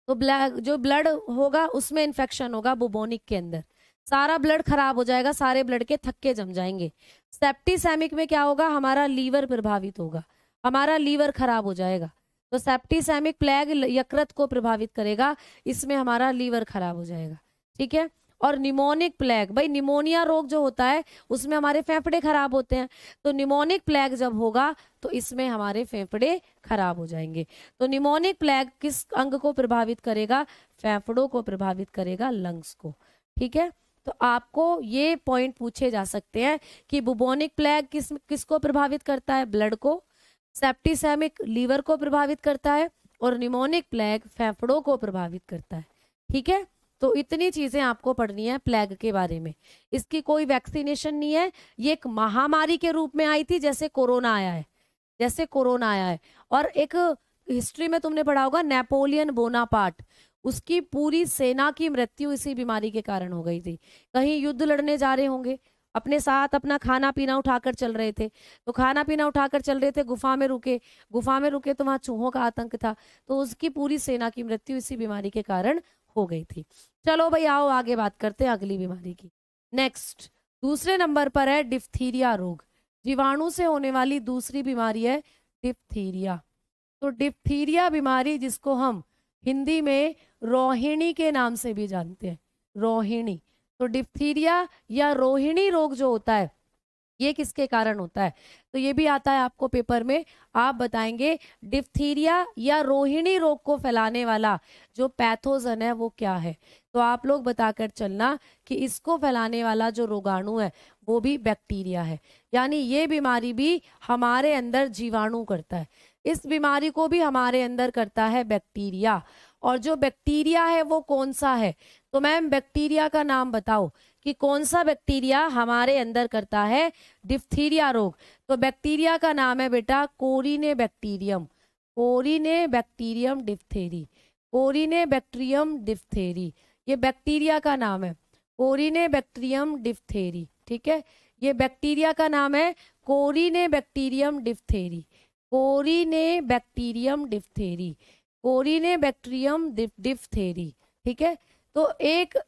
तो जो ब्लड होगा उसमें इन्फेक्शन होगा बुबोनिक के अंदर, सारा ब्लड खराब हो जाएगा, सारे ब्लड के थक्के जम जाएंगे। सेप्टिसेमिक में क्या होगा? हमारा लीवर प्रभावित होगा, हमारा लीवर खराब हो जाएगा। तो सेप्टिसेमिक प्लेग यकृत को प्रभावित करेगा, इसमें हमारा लीवर खराब हो जाएगा। ठीक है। और निमोनिक प्लेग, भाई निमोनिया रोग जो होता है उसमें हमारे फेफड़े खराब होते हैं, तो निमोनिक प्लेग जब होगा तो इसमें हमारे फेफड़े खराब हो जाएंगे। तो निमोनिक प्लेग किस अंग को प्रभावित करेगा? फेफड़ों को प्रभावित करेगा, लंग्स को। ठीक है। तो आपको ये पॉइंट पूछे जा सकते हैं कि बुबोनिक प्लेग किसको प्रभावित करता है? ब्लड को। सेप्टिसेमिक लीवर को प्रभावित करता है और निमोनिक प्लेग फेफड़ों को प्रभावित करता है। ठीक है। तो इतनी चीजें आपको पढ़नी है प्लेग के बारे में। इसकी कोई वैक्सीनेशन नहीं है, ये एक महामारी के रूप में आई थी, जैसे कोरोना आया है, जैसे कोरोना आया है। और एक हिस्ट्री में तुमने पढ़ा होगा, नेपोलियन बोनापार्ट, उसकी पूरी सेना की मृत्यु इसी बीमारी के कारण हो गई थी। कहीं युद्ध लड़ने जा रहे होंगे, अपने साथ अपना खाना पीना उठाकर चल रहे थे, तो खाना पीना उठाकर चल रहे थे, गुफा में रुके तो वहां चूहों का आतंक था, तो उसकी पूरी सेना की मृत्यु इसी बीमारी के कारण हो गई थी। चलो भाई आओ आगे बात करते हैं अगली बीमारी की। नेक्स्ट दूसरे नंबर पर है डिप्थीरिया रोग। जीवाणु से होने वाली दूसरी बीमारी है डिप्थीरिया। तो डिप्थीरिया बीमारी, जिसको हम हिंदी में रोहिणी के नाम से भी जानते हैं, रोहिणी। तो डिप्थीरिया या रोहिणी रोग जो होता है ये किसके कारण होता है? तो ये भी आता है आपको पेपर में, आप बताएंगे डिप्थीरिया या रोहिणी रोग को फैलाने वाला जो पैथोजन है वो क्या है। तो आप लोग बताकर चलना कि इसको फैलाने वाला जो रोगाणु है वो भी बैक्टीरिया है, यानी ये बीमारी भी हमारे अंदर जीवाणु करता है, इस बीमारी को भी हमारे अंदर करता है बैक्टीरिया। और जो बैक्टीरिया है वो कौन सा है? तो मैम बैक्टीरिया का नाम बताओ कि कौन सा बैक्टीरिया हमारे अंदर करता है डिप्थीरिया रोग। तो बैक्टीरिया का नाम है बेटा Corynebacterium, Corynebacterium diphtheriae, Corynebacterium diphtheriae, ये बैक्टीरिया का नाम है, कोरिनेबैक्टीरियम डिप्थेरी। ठीक है। ये बैक्टीरिया का नाम है Corynebacterium diphtheriae, Corynebacterium diphtheriae, Corynebacterium diphtheriae. ठीक है। तो एक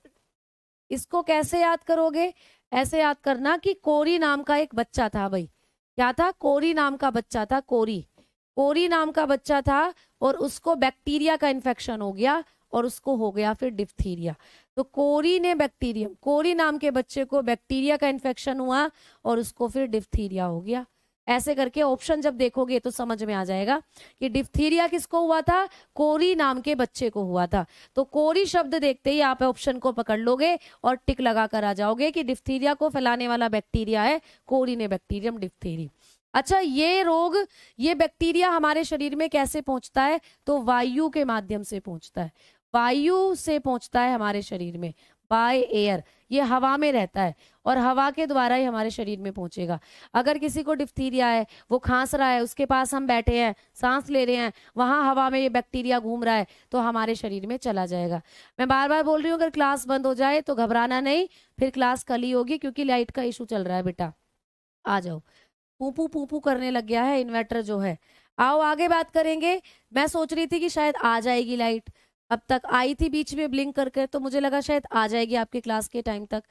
इसको कैसे याद करोगे? ऐसे याद करना कि कोरी नाम का एक बच्चा था। भाई क्या था? कोरी नाम का बच्चा था, कोरी नाम का बच्चा था और उसको बैक्टीरिया का इन्फेक्शन हो गया और उसको हो गया फिर डिप्थीरिया। तो कोरिनेबैक्टीरियम, कोरी नाम के बच्चे को बैक्टीरिया का इन्फेक्शन हुआ और उसको फिर डिप्थीरिया हो गया। ऐसे करके ऑप्शन जब देखोगे तो समझ में आ जाएगा कि डिप्थीरिया किसको हुआ था? कोरी नाम के बच्चे को हुआ था। तो कोरी शब्द देखते ही आप ऑप्शन को पकड़ लोगे और टिक लगा कर आ जाओगे कि डिप्थीरिया को फैलाने वाला बैक्टीरिया है कोरिनेबैक्टीरियम डिप्थेरी। अच्छा, ये रोग, ये बैक्टीरिया हमारे शरीर में कैसे पहुंचता है? तो वायु के माध्यम से पहुंचता है, वायु से पहुंचता है हमारे शरीर में, बाय एयर। ये हवा में रहता है और हवा के द्वारा ही हमारे शरीर में पहुंचेगा। अगर किसी को डिप्थीरिया है, वो खांस रहा है, उसके पास हम बैठे हैं, सांस ले रहे हैं, वहां हवा में ये बैक्टीरिया घूम रहा है तो हमारे शरीर में चला जाएगा। मैं बार बार बोल रही हूँ, अगर क्लास बंद हो जाए तो घबराना नहीं, फिर क्लास कल ही होगी क्योंकि लाइट का इशू चल रहा है। बेटा आ जाओ, पूपू पूपू करने लग गया है इन्वर्टर जो है। आओ आगे बात करेंगे। मैं सोच रही थी कि शायद आ जाएगी लाइट, अब तक आई थी बीच में ब्लिंक करके, तो मुझे लगा शायद आ जाएगी आपके क्लास के टाइम तक,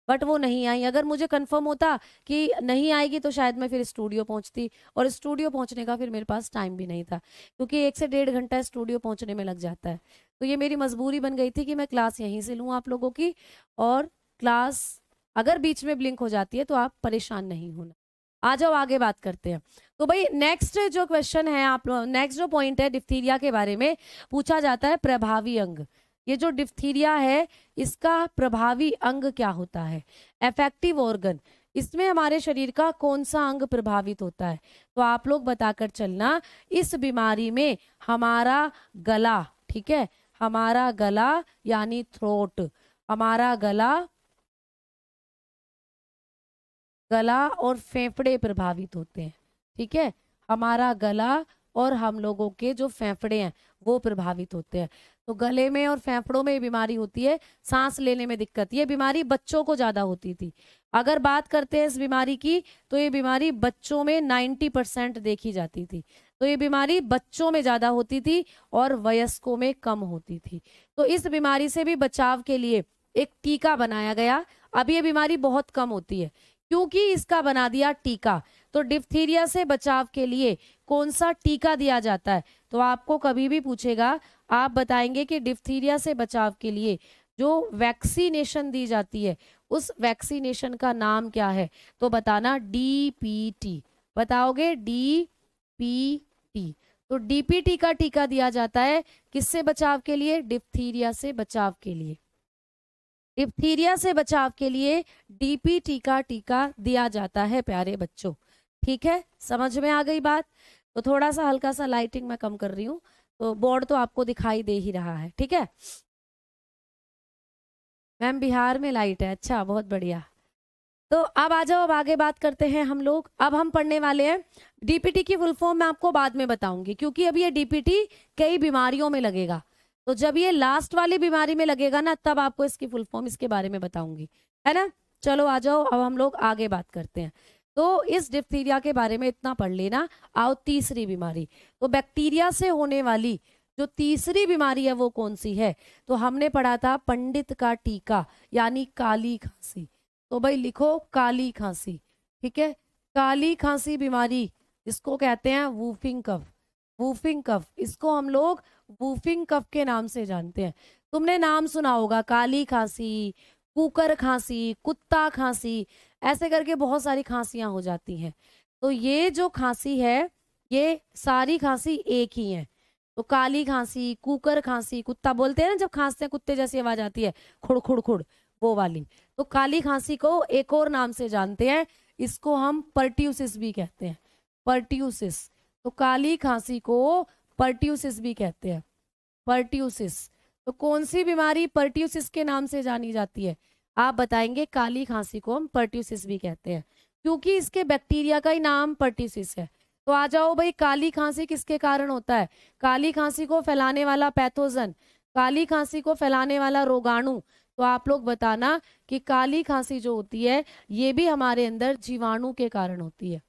बट वो नहीं आई। अगर मुझे कंफर्म होता कि नहीं आएगी तो शायद मैं फिर स्टूडियो पहुंचती, और स्टूडियो पहुंचने का फिर मेरे पास टाइम भी नहीं था, क्योंकि 1 से 1.5 घंटा स्टूडियो पहुंचने में लग जाता है। तो ये मेरी मजबूरी बन गई थी कि मैं क्लास यहीं से लूँ आप लोगों की, और क्लास अगर बीच में ब्लिंक हो जाती है तो आप परेशान नहीं होना। आ जाओ आगे बात करते हैं। तो भाई नेक्स्ट जो क्वेश्चन है, आप नेक्स्ट जो पॉइंट है डिप्थीरिया के बारे में पूछा जाता है, प्रभावी अंग। ये जो डिप्थीरिया है इसका प्रभावी अंग क्या होता है? इफेक्टिव ऑर्गन, इसमें हमारे शरीर का कौन सा अंग प्रभावित होता है? तो आप लोग बताकर चलना। इस बीमारी में हमारा गला, ठीक है, हमारा गला यानी थ्रोट, हमारा गला और फेफड़े प्रभावित होते हैं, ठीक है, हमारा गला और हम लोगों के जो फेफड़े हैं वो प्रभावित होते हैं। तो गले में और फेफड़ों में बीमारी होती है, सांस लेने में दिक्कत। ये बीमारी बच्चों को ज्यादा होती थी। अगर बात करते हैं इस बीमारी की, तो ये बीमारी बच्चों में 90% देखी जाती थी। तो ये बीमारी बच्चों में ज्यादा होती थी और वयस्कों में कम होती थी। तो इस बीमारी से भी बचाव के लिए एक टीका बनाया गया। अब ये बीमारी बहुत कम होती है क्योंकि इसका बना दिया टीका। तो डिप्थीरिया से बचाव के लिए कौन सा टीका दिया जाता है? तो आपको कभी भी पूछेगा, आप बताएंगे कि डिप्थीरिया से बचाव के लिए जो वैक्सीनेशन दी जाती है उस वैक्सीनेशन का नाम क्या है? तो बताना डीपीटी। बताओगे डीपीटी। तो डीपीटी का टीका दिया जाता है किससे बचाव के लिए? डिप्थीरिया से बचाव के लिए। डिप्थीरिया से बचाव के लिए डीपीटी का टीका दिया जाता है प्यारे बच्चों। ठीक है, समझ में आ गई बात? तो थोड़ा सा हल्का सा लाइटिंग मैं कम कर रही हूँ, तो बोर्ड तो आपको दिखाई दे ही रहा है। ठीक है मैम, बिहार में लाइट है, अच्छा बहुत बढ़िया। तो अब आ जाओ, अब आगे बात करते हैं हम लोग। अब हम पढ़ने वाले हैं डीपीटी की फुल फॉर्म, मैं आपको बाद में बताऊंगी, क्योंकि अब ये डीपीटी कई बीमारियों में लगेगा। तो जब ये लास्ट वाली बीमारी में लगेगा ना, तब आपको इसकी फुल फॉर्म इसके बारे में बताऊंगी, है ना। चलो आ जाओ, अब हम लोग आगे बात करते हैं। तो इस डिप्थीरिया के बारे में इतना पढ़ लेना। आओ तीसरी बीमारी, तो बैक्टीरिया से होने वाली जो तीसरी बीमारी है वो कौन सी है? तो हमने पढ़ा था पंडित का टीका, यानी काली खांसी। तो भाई लिखो काली खांसी। ठीक है, काली खांसी बीमारी जिसको कहते हैं वूफिंग कफ। वूफिंग कफ, इसको हम लोग वूफिंग कफ के नाम से जानते हैं। तुमने नाम सुना होगा, काली खांसी, कुकर खांसी, कुत्ता खांसी, ऐसे करके बहुत सारी खांसियां हो जाती हैं। तो ये जो खांसी है, ये सारी खांसी एक ही है। तो काली खांसी, कुकर खांसी, कुत्ता बोलते हैं ना जब खांसते हैं कुत्ते जैसी आवाज आती है, खुड़ खुड़ खुड़, वो वाली। तो काली खांसी को एक और नाम से जानते हैं, इसको हम पर्ट्यूसिस भी कहते हैं। पर्ट्यूसिस, तो काली खांसी को पर्ट्यूसिस भी कहते हैं। पर्ट्यूसिस, तो कौन सी बीमारी पर्ट्यूसिस के नाम से जानी जाती है? आप बताएंगे काली खांसी को हम पर्ट्यूसिस भी कहते हैं, क्योंकि इसके बैक्टीरिया का ही नाम पर्ट्यूसिस है। तो आ जाओ भाई, काली खांसी किसके कारण होता है? काली खांसी को फैलाने वाला पैथोजन, काली खांसी को फैलाने वाला रोगाणु। तो आप लोग बताना कि काली खांसी जो होती है ये भी हमारे अंदर जीवाणु के कारण होती है।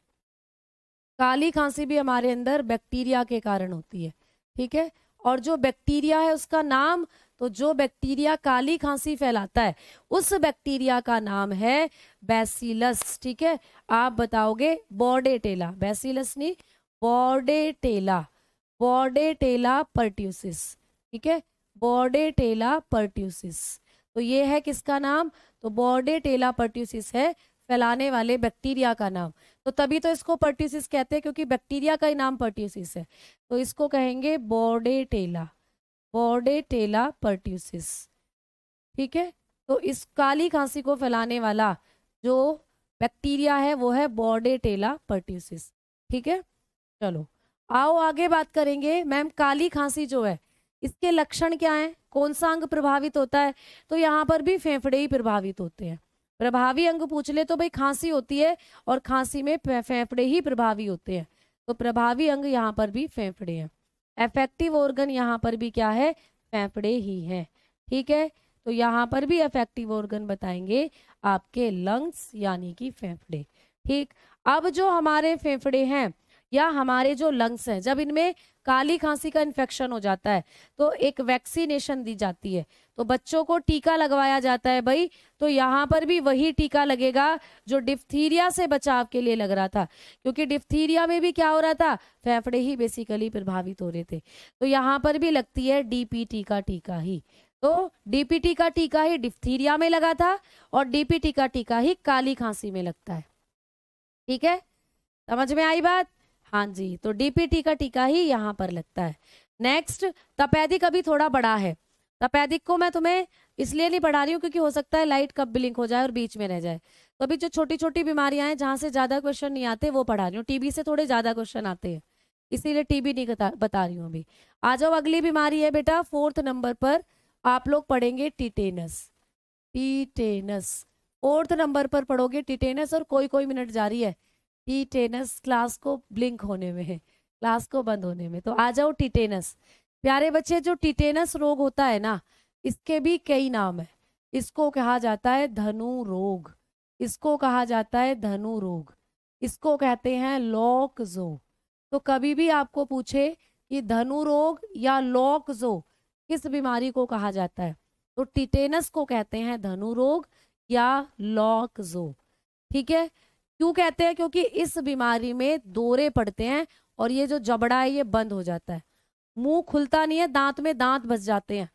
काली खांसी भी हमारे अंदर बैक्टीरिया के कारण होती है। ठीक है, और जो बैक्टीरिया है उसका नाम, तो जो बैक्टीरिया काली खांसी फैलाता है उस बैक्टीरिया का नाम है बैसिलस। ठीक है, आप बताओगे बॉर्डेटेला, बैसिलस नहीं, बॉर्डेटेला, बॉर्डेटेला पर्ट्यूसिस। ठीक है, बॉर्डेटेला पर्ट्यूसिस, तो ये है किसका नाम? तो बॉर्डेटेला पर्ट्यूसिस है फैलाने वाले बैक्टीरिया का नाम। तो तभी तो इसको पर्ट्यूसिस कहते हैं, क्योंकि बैक्टीरिया का ही नाम पर्ट्यूसिस है। तो इसको कहेंगे बॉर्डेटेला, बॉर्डेटेला पर्ट्यूसिस। ठीक है, तो इस काली खांसी को फैलाने वाला जो बैक्टीरिया है वो है बॉर्डेटेला पर्ट्यूसिस। ठीक है, चलो आओ आगे बात करेंगे। मैम काली खांसी जो है इसके लक्षण क्या हैं? कौन सा अंग प्रभावित होता है? तो यहाँ पर भी फेफड़े ही प्रभावित होते हैं। प्रभावी अंग पूछ ले तो भाई खांसी होती है और खांसी में फेफड़े ही प्रभावी होते हैं। तो प्रभावी अंग यहाँ पर भी फेफड़े हैं। इफेक्टिव ऑर्गन यहाँ पर भी क्या है? फेफड़े ही हैं। ठीक है, तो यहाँ पर भी इफेक्टिव ऑर्गन बताएंगे आपके लंग्स यानी कि फेफड़े। ठीक, अब जो हमारे फेफड़े हैं या हमारे जो लंग्स हैं, जब इनमें काली खांसी का इन्फेक्शन हो जाता है तो एक वैक्सीनेशन दी जाती है, तो बच्चों को टीका लगवाया जाता है भाई। तो यहाँ पर भी वही टीका लगेगा जो डिप्थीरिया से बचाव के लिए लग रहा था, क्योंकि डिप्थीरिया में भी क्या हो रहा था, फेफड़े ही बेसिकली प्रभावित हो रहे थे। तो यहाँ पर भी लगती है डीपीटी का टीका ही। तो डीपीटी का टीका ही डिप्थीरिया में लगा था और डीपीटी का टीका ही काली खांसी में लगता है। ठीक है, समझ में आई बात? हाँ जी, तो डीपीटी का टीका ही यहाँ पर लगता है। नेक्स्ट, तपेदिक अभी थोड़ा बड़ा है। तपेदिक को मैं तुम्हें इसलिए नहीं पढ़ा रही हूँ क्योंकि हो सकता है लाइट कब ब्लिंक हो जाए और बीच में रह जाए। तो अभी जो छोटी छोटी बीमारियां हैं जहां से ज्यादा क्वेश्चन नहीं आते वो पढ़ा रही हूँ। टीबी से थोड़े ज्यादा क्वेश्चन आते हैं, इसीलिए टीबी नहीं बता रही हूँ अभी। आ जाओ, अगली बीमारी है बेटा 4th नंबर पर आप लोग पढ़ेंगे टिटेनस। टिटेनस 4th नंबर पर पढ़ोगे टिटेनस, और कोई मिनट जारी है। टिटेनस क्लास को ब्लिंक होने में है, क्लास को बंद होने में। तो आ जाओ टिटेनस। प्यारे बच्चे, जो टिटेनस रोग होता है ना, इसके भी कई नाम है। इसको कहा जाता है धनु रोग, इसको कहा जाता है धनु रोग, इसको कहते हैं लॉकजो। तो कभी भी आपको पूछे कि धनु रोग या लॉकजो किस बीमारी को कहा जाता है, तो टिटेनस को कहते हैं धनु रोग या लॉकजो। ठीक है, क्यों कहते हैं? क्योंकि इस बीमारी में दौरे पड़ते हैं और ये जो जबड़ा है ये बंद हो जाता है, मुंह खुलता नहीं है, दांत में दांत बच जाते हैं।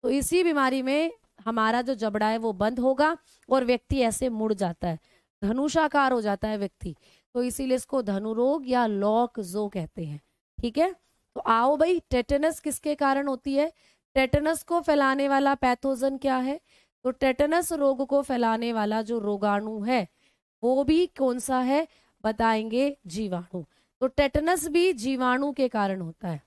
तो इसी बीमारी में हमारा जो जबड़ा है वो बंद होगा और व्यक्ति ऐसे मुड़ जाता है, धनुषाकार हो जाता है व्यक्ति। तो इसीलिए इसको धनु रोग या लॉकजो कहते हैं। ठीक है, तो आओ भाई, टेटनस किसके कारण होती है? टेटनस को फैलाने वाला पैथोजन क्या है? तो टेटनस रोग को फैलाने वाला जो रोगाणु है वो भी कौन सा है? बताएंगे, जीवाणु। तो टेटनस भी जीवाणु के कारण होता है।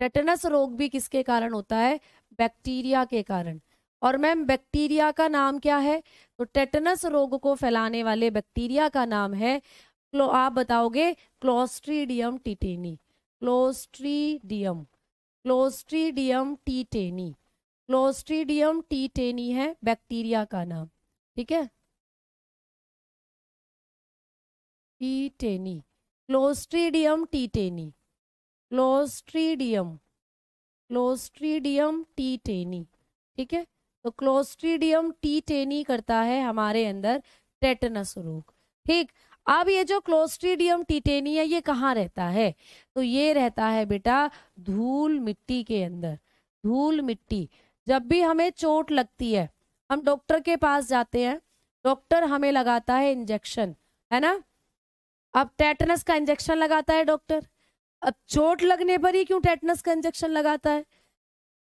टेटनस रोग भी किसके कारण होता है? बैक्टीरिया के कारण। और मैम बैक्टीरिया का नाम क्या है? तो टेटनस रोग को फैलाने वाले बैक्टीरिया का नाम है, आप बताओगे, Clostridium tetani. Clostridium, Clostridium tetani, Clostridium tetani है बैक्टीरिया का नाम। ठीक है, tetani, Clostridium tetani, Clostridium, Clostridium tetani. ठीक है, तो क्लोस्ट्रीडियम टिटेनी करता है हमारे अंदर टेटनस रोग। ठीक, अब ये जो क्लोस्ट्रीडियम टिटेनी है ये कहाँ रहता है? तो ये रहता है बेटा धूल मिट्टी के अंदर। धूल मिट्टी, जब भी हमें चोट लगती है हम डॉक्टर के पास जाते हैं, डॉक्टर हमें लगाता है इंजेक्शन, है ना? अब टेटनस का इंजेक्शन लगाता है डॉक्टर। अब चोट लगने पर ही क्यों टेटनस का इंजेक्शन लगाता है?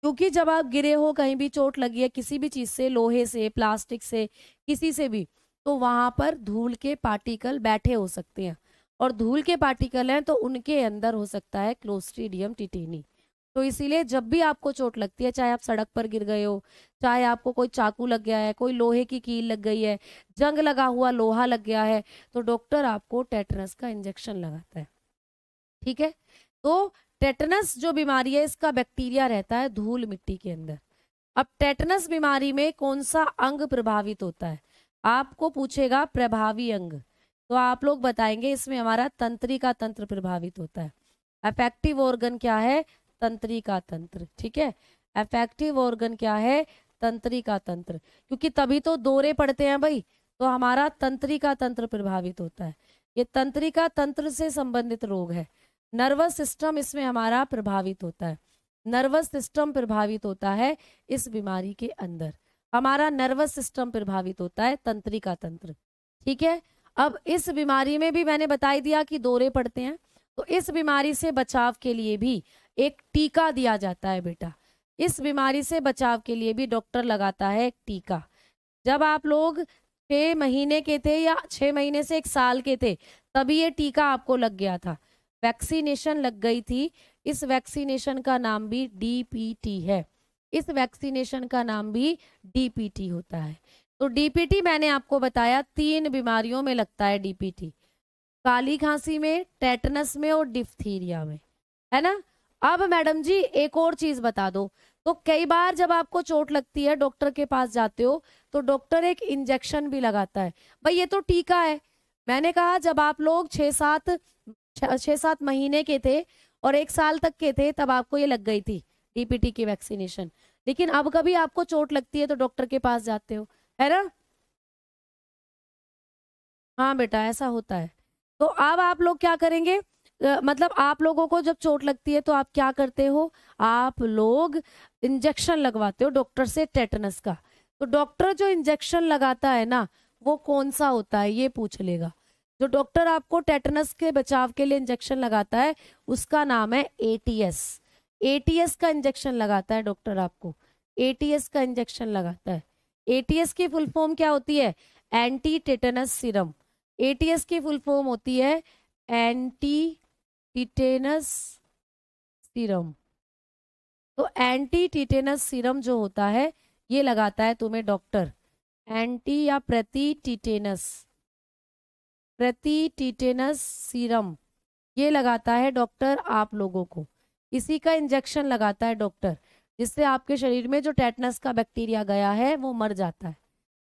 क्योंकि जब आप गिरे हो, कहीं भी चोट लगी है किसी भी चीज से, लोहे से, प्लास्टिक से, किसी से भी, तो वहां पर धूल के पार्टिकल बैठे हो सकते हैं, और धूल के पार्टिकल हैं तो उनके अंदर हो सकता है क्लोस्ट्रीडियम टिटेनी। तो इसीलिए जब भी आपको चोट लगती है, चाहे आप सड़क पर गिर गए हो, चाहे आपको कोई चाकू लग गया है, कोई लोहे की कील लग गई है, जंग लगा हुआ लोहा लग गया है, तो डॉक्टर आपको टेटनस का इंजेक्शन लगाता है। ठीक है, तो टेटनस जो बीमारी है इसका बैक्टीरिया रहता है धूल मिट्टी के अंदर। अब टेटनस बीमारी में कौन सा अंग प्रभावित होता है? आपको पूछेगा प्रभावी अंग, तो आप लोग बताएंगे इसमें हमारा तंत्रिका तंत्र प्रभावित होता है। अफेक्टिव ऑर्गन क्या है? तंत्रिका तंत्र। ठीक है, अफेक्टिव ऑर्गन क्या है? तंत्रिका तंत्र, क्योंकि तभी तो दौरे पड़ते हैं भाई, तो हमारा तंत्रिका तंत्र प्रभावित होता है। ये तंत्रिका तंत्र से संबंधित रोग है। नर्वस सिस्टम इसमें हमारा प्रभावित होता है, नर्वस सिस्टम प्रभावित होता है इस बीमारी के अंदर, हमारा नर्वस सिस्टम प्रभावित होता है, तंत्रिका तंत्र। ठीक है, अब इस बीमारी में भी मैंने बता दिया कि दौरे पड़ते हैं, तो इस बीमारी से बचाव के लिए भी एक टीका दिया जाता है बेटा। इस बीमारी से बचाव के लिए भी डॉक्टर लगाता है एक टीका। जब आप लोग 6 महीने के थे या 6 महीने से 1 साल के थे तभी ये टीका आपको लग गया था, वैक्सीनेशन लग गई थी। इस वैक्सीनेशन का नाम भी डीपीटी है, इस वैक्सीनेशन का नाम भी डीपीटी होता है। तो डीपीटी मैंने आपको बताया 3 बीमारियों में लगता है डीपीटी, काली खांसी में, टेटनस में और डिप्थीरिया में, है ना? अब मैडम जी एक और चीज बता दो, तो कई बार जब आपको चोट लगती है डॉक्टर के पास जाते हो तो डॉक्टर एक इंजेक्शन भी लगाता है। भाई ये तो टीका है। मैंने कहा जब आप लोग 6 छः सात महीने के थे और 1 साल तक के थे तब आपको ये लग गई थी डीपीटी की वैक्सीनेशन। लेकिन अब कभी आपको चोट लगती है तो डॉक्टर के पास जाते हो, है ना? हाँ बेटा, ऐसा होता है। तो अब आप लोग क्या करेंगे, मतलब आप लोगों को जब चोट लगती है तो आप क्या करते हो, आप लोग इंजेक्शन लगवाते हो डॉक्टर से टेटनस का। तो डॉक्टर जो इंजेक्शन लगाता है ना, वो कौन सा होता है ये पूछ लेगा। जो डॉक्टर आपको टेटनस के बचाव के लिए इंजेक्शन लगाता है उसका नाम है एटीएस। एटीएस का इंजेक्शन लगाता है डॉक्टर आपको, एटीएस का इंजेक्शन लगाता है। एटीएस की फुल फॉर्म क्या होती है, एंटी टेटनस सीरम। एटीएस की फुल फॉर्म होती है एंटी टिटेनस सीरम। तो एंटी टिटेनस सीरम जो होता है ये लगाता है तुम्हें डॉक्टर। एंटी या प्रति टिटेनस सीरम ये लगाता है डॉक्टर आप लोगों को। इसी का इंजेक्शन लगाता है डॉक्टर, जिससे आपके शरीर में जो टेटनस का बैक्टीरिया गया है वो मर जाता है।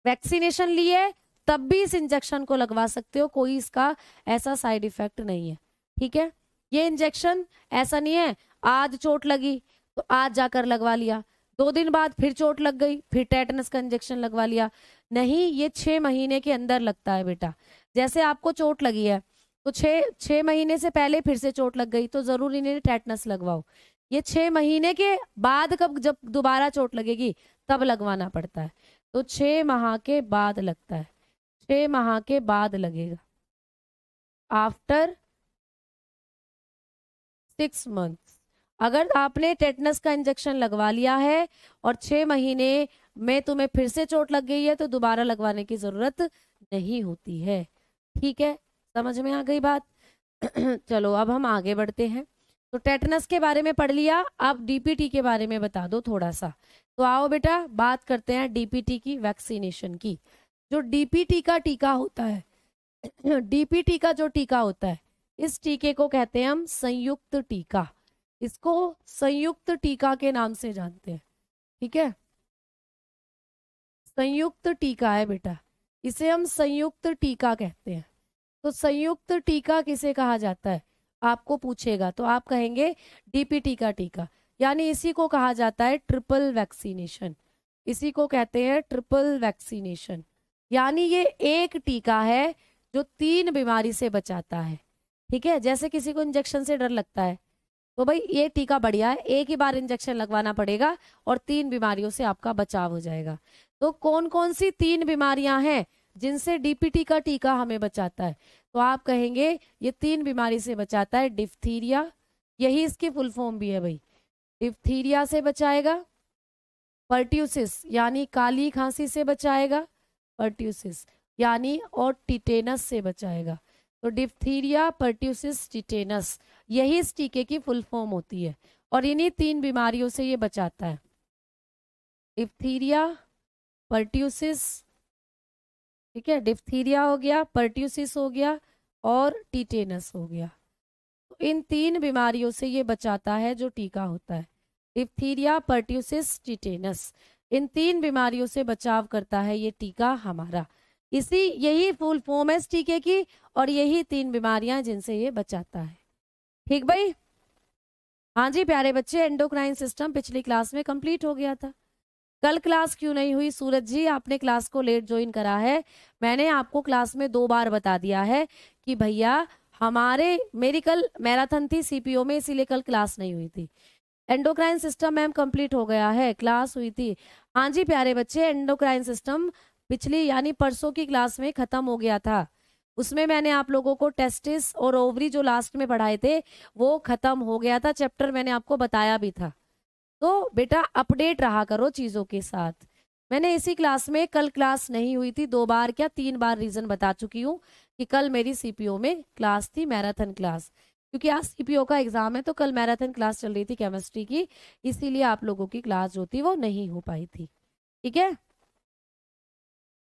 वैक्सीनेशन लिए तब भी इस इंजेक्शन को लगवा सकते हो, कोई इसका ऐसा साइड इफेक्ट नहीं है, ठीक है? ये इंजेक्शन ऐसा नहीं है आज चोट लगी तो आज जाकर लगवा लिया, 2 दिन बाद फिर चोट लग गई फिर टेटनस का इंजेक्शन लगवा लिया। नहीं, ये 6 महीने के अंदर लगता है बेटा। जैसे आपको चोट लगी है तो 6 महीने से पहले फिर से चोट लग गई तो जरूरी नहीं टेटनस लगवाओ। ये 6 महीने के बाद कब जब दोबारा चोट लगेगी तब लगवाना पड़ता है। तो 6 माह के बाद लगता है, 6 माह के बाद लगेगा, आफ्टर 6 मंथ्स। अगर आपने टेटनस का इंजेक्शन लगवा लिया है और 6 महीने में तुम्हें फिर से चोट लग गई है तो दोबारा लगवाने की जरूरत नहीं होती है, ठीक है? समझ में आ गई बात? चलो अब हम आगे बढ़ते हैं। तो टेटनस के बारे में पढ़ लिया, अब डीपीटी के बारे में बता दो थोड़ा सा। तो आओ बेटा बात करते हैं डीपीटी की वैक्सीनेशन की। जो डीपीटी का टीका होता है डीपीटी का जो टीका होता है इस टीके को कहते हैं हम संयुक्त टीका। इसको संयुक्त टीका के नाम से जानते हैं, ठीक है? संयुक्त टीका है बेटा, इसे हम संयुक्त टीका कहते हैं। तो संयुक्त टीका किसे कहा जाता है आपको पूछेगा तो आप कहेंगे डीपीटी का टीका, यानी इसी को कहा जाता है ट्रिपल वैक्सीनेशन। इसी को कहते हैं ट्रिपल वैक्सीनेशन, यानी ये एक टीका है जो 3 बीमारी से बचाता है, ठीक है? जैसे किसी को इंजेक्शन से डर लगता है तो भाई ये टीका बढ़िया है, एक ही बार इंजेक्शन लगवाना पड़ेगा और 3 बीमारियों से आपका बचाव हो जाएगा। तो कौन कौन सी 3 बीमारियां हैं जिनसे डीपीटी का टीका हमें बचाता है? तो आप कहेंगे ये 3 बीमारी से बचाता है। डिप्थीरिया, यही इसकी फुल फॉर्म भी है भाई, डिप्थीरिया से बचाएगा। पर्ट्यूसिस यानी काली खांसी से बचाएगा, पर्ट्यूसिस यानी, और टिटेनस से बचाएगा। तो डिप्थीरिया, पर्ट्यूसिस, टिटेनस यही इस टीके की फुल फॉर्म होती है और इन्हीं 3 बीमारियों से ये बचाता है। डिप्थीरिया, पर्ट्यूसिस, ठीक है, डिप्थीरिया हो गया, पर्ट्यूसिस हो गया और टिटेनस हो गया। तो इन 3 बीमारियों से ये बचाता है जो टीका होता है, डिप्थीरिया, पर्ट्यूसिस, टिटेनस। इन 3 बीमारियों से बचाव करता है ये टीका हमारा। यही फुल फॉर्म है इस टीके की और यही 3 बीमारियां जिनसे ये बचाता है, ठीक भाई? हाँ जी प्यारे बच्चे, एंडोक्राइन सिस्टम पिछली क्लास में कंप्लीट हो गया था। कल क्लास क्यों नहीं हुई सूरज जी? आपने क्लास को लेट ज्वाइन करा है। मैंने आपको क्लास में 2 बार बता दिया है कि भैया मेरी कल मैराथन थी सीपीओ में, इसीलिए कल क्लास नहीं हुई थी। एंडोक्राइन सिस्टम मैम कंप्लीट हो गया है, क्लास हुई थी। हाँ जी प्यारे बच्चे, एंडोक्राइन सिस्टम पिछली यानी परसों की क्लास में खत्म हो गया था। उसमें मैंने आप लोगों को टेस्टिस और ओवरी जो लास्ट में पढ़ाए थे वो खत्म हो गया था, चैप्टर मैंने आपको बताया भी था। तो बेटा अपडेट रहा करो चीजों के साथ। मैंने इसी क्लास में, कल क्लास नहीं हुई थी 2 बार क्या 3 बार रीजन बता चुकी हूँ कि कल मेरी सीपीओ में क्लास थी, मैराथन क्लास, क्योंकि आज सीपीओ का एग्जाम है तो कल मैराथन क्लास चल रही थी केमिस्ट्री की, इसीलिए आप लोगों की क्लास जो थी वो नहीं हो पाई थी, ठीक है?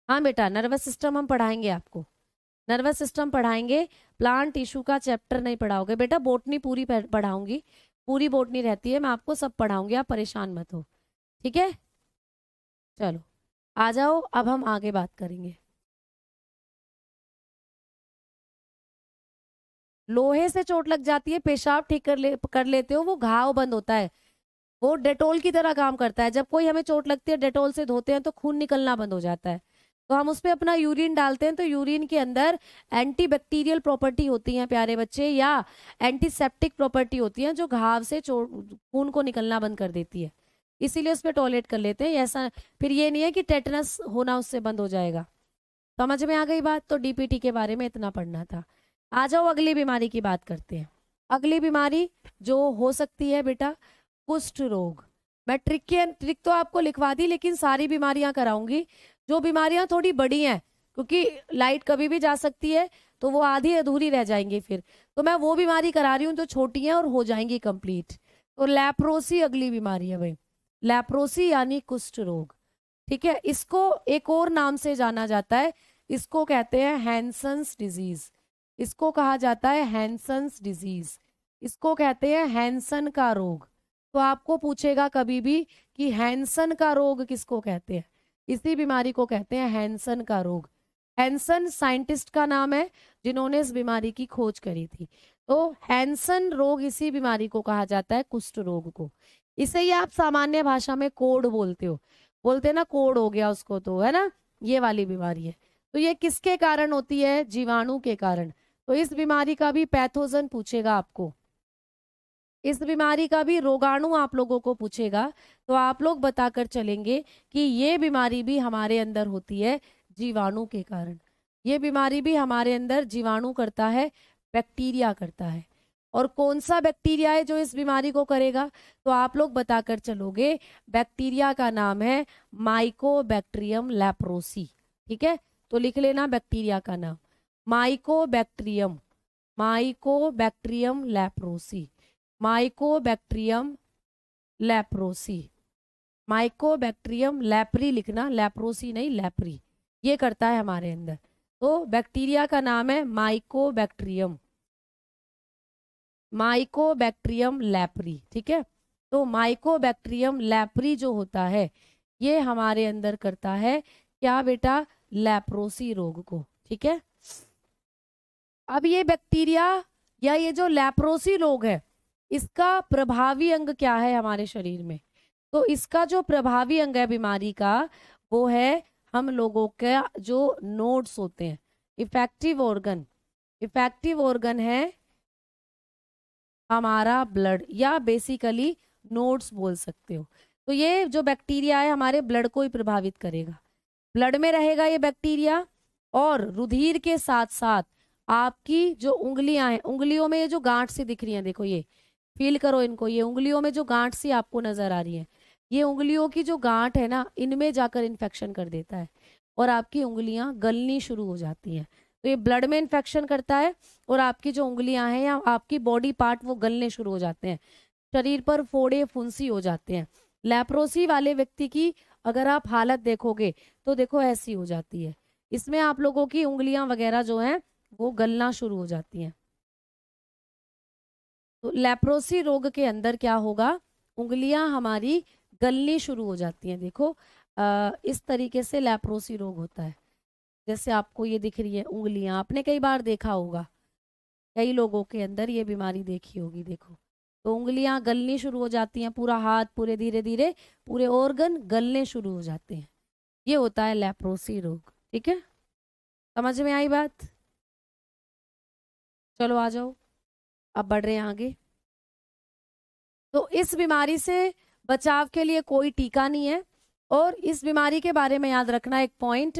हाँ बेटा, नर्वस सिस्टम हम पढ़ाएंगे आपको, नर्वस सिस्टम पढ़ाएंगे। प्लांट टिश्यू का चैप्टर नहीं पढ़ाओगे बेटा, बोटनी पूरी पढ़ाऊंगी, पूरी बोटनी रहती है, मैं आपको सब पढ़ाऊंगी, आप परेशान मत हो, ठीक है? चलो आ जाओ, अब हम आगे बात करेंगे। लोहे से चोट लग जाती है, पेशाब ठीक कर लेते हो, वो घाव बंद होता है, वो डेटोल की तरह काम करता है। जब कोई हमें चोट लगती है, डेटोल से धोते हैं तो खून निकलना बंद हो जाता है। तो हम उस पर अपना यूरिन डालते हैं, तो यूरिन के अंदर एंटीबैक्टीरियल प्रॉपर्टी होती है प्यारे बच्चे, या एंटीसेप्टिक प्रॉपर्टी होती है, जो घाव से खून को निकलना बंद कर देती है, इसीलिए उस पर टॉयलेट कर लेते हैं। ऐसा फिर ये नहीं है कि टेटनस होना उससे बंद हो जाएगा। समझ में आ गई बात? तो डीपीटी के बारे में इतना पढ़ना था। आ जाओ अगली बीमारी की बात करते हैं। अगली बीमारी जो हो सकती है बेटा, कुष्ठ रोग। मैं ट्रिक तो आपको लिखवा दी, लेकिन सारी बीमारियां कराऊंगी। जो बीमारियां थोड़ी बड़ी हैं, क्योंकि लाइट कभी भी जा सकती है, तो वो आधी अधूरी रह जाएंगी फिर, तो मैं वो बीमारी करा रही हूँ जो छोटी है और हो जाएंगी कंप्लीट। तो लेप्रोसी अगली बीमारी है भाई, लेप्रोसी यानी कुष्ठ रोग। ठीक है, इसको एक और नाम से जाना जाता है, इसको कहते हैं हैंसन्स डिजीज। इसको कहा जाता है हैंसन्स डिजीज, इसको कहते हैं हैंसन का रोग। तो आपको पूछेगा कभी भी कि हैंसन का रोग किसको कहते हैं, इसी बीमारी को कहते हैं हैंसन का रोग। हैंसन साइंटिस्ट का नाम है जिन्होंने इस बीमारी की खोज करी थी। तो हैंसन रोग इसी बीमारी को कहा जाता है, कुष्ठ रोग को। इसे ही आप सामान्य भाषा में कोढ़ बोलते हो, बोलते हैं ना कोढ़ हो गया उसको, तो है ना, ये वाली बीमारी है। तो ये किसके कारण होती है? जीवाणु के कारण। तो इस बीमारी का भी पैथोजन पूछेगा आपको, इस बीमारी का भी रोगाणु आप लोगों को पूछेगा, तो आप लोग बताकर चलेंगे कि ये बीमारी भी हमारे अंदर होती है जीवाणु के कारण। ये बीमारी भी हमारे अंदर जीवाणु करता है, बैक्टीरिया करता है। और कौन सा बैक्टीरिया है जो इस बीमारी को करेगा? तो आप लोग बताकर चलोगे, बैक्टीरिया का नाम है माइकोबैक्टीरियम लेप्रोसी। ठीक है, तो लिख लेना बैक्टीरिया का नाम, Mycobacterium, Mycobacterium leprosy, Mycobacterium leprosy, Mycobacterium leprae लिखना, लेप्रोसी नहीं, लेप्री, ये करता है हमारे अंदर। तो बैक्टीरिया का नाम है माइकोबैक्टीरियम, माइकोबैक्टीरियम लेप्री। ठीक है, तो माइकोबैक्टीरियम लेप्री जो होता है, ये हमारे अंदर करता है क्या बेटा? लेप्रोसी रोग को। ठीक है, अब ये बैक्टीरिया या ये जो लेप्रोसी रोग है, इसका प्रभावी अंग क्या है हमारे शरीर में? तो इसका जो प्रभावी अंग है बीमारी का, वो है हम लोगों का जो नोड्स होते हैं, इफेक्टिव ऑर्गन। इफेक्टिव ऑर्गन है हमारा ब्लड, या बेसिकली नोड्स बोल सकते हो। तो ये जो बैक्टीरिया है हमारे ब्लड को ही प्रभावित करेगा, ब्लड में रहेगा ये बैक्टीरिया, और रुधिर के साथ साथ आपकी जो उंगलियां हैं, उंगलियों में ये जो गांठ सी दिख रही हैं, देखो ये फील करो इनको, ये उंगलियों में जो गांठ सी आपको नजर आ रही है, ये उंगलियों की जो गांठ है ना, इनमें जाकर इन्फेक्शन कर देता है और आपकी उंगलियां गलनी शुरू हो जाती हैं। तो ये ब्लड में इन्फेक्शन करता है और आपकी जो उंगलियां हैं या आपकी बॉडी पार्ट वो गलने शुरू हो जाते हैं, शरीर पर फोड़े फुंसी हो जाते हैं। लेप्रोसी वाले व्यक्ति की अगर आप हालत देखोगे तो देखो ऐसी हो जाती है, इसमें आप लोगों की उंगलियां वगैरह जो हैं वो गलना शुरू हो जाती हैं। तो लेप्रोसी रोग के अंदर क्या होगा? उंगलियां हमारी गलनी शुरू हो जाती हैं। देखो इस तरीके से लेप्रोसी रोग होता है, जैसे आपको ये दिख रही है उंगलियां, आपने कई बार देखा होगा, कई लोगों के अंदर ये बीमारी देखी होगी। देखो तो उंगलियां गलनी शुरू हो जाती हैं, पूरा हाथ, पूरे धीरे धीरे पूरे ऑर्गन गलने शुरू हो जाते हैं, ये होता है लेप्रोसी रोग। ठीक है, समझ में आई बात? चलो आ जाओ, अब बढ़ रहे हैं आगे। तो इस बीमारी से बचाव के लिए कोई टीका नहीं है, और इस बीमारी के बारे में याद रखना एक पॉइंट,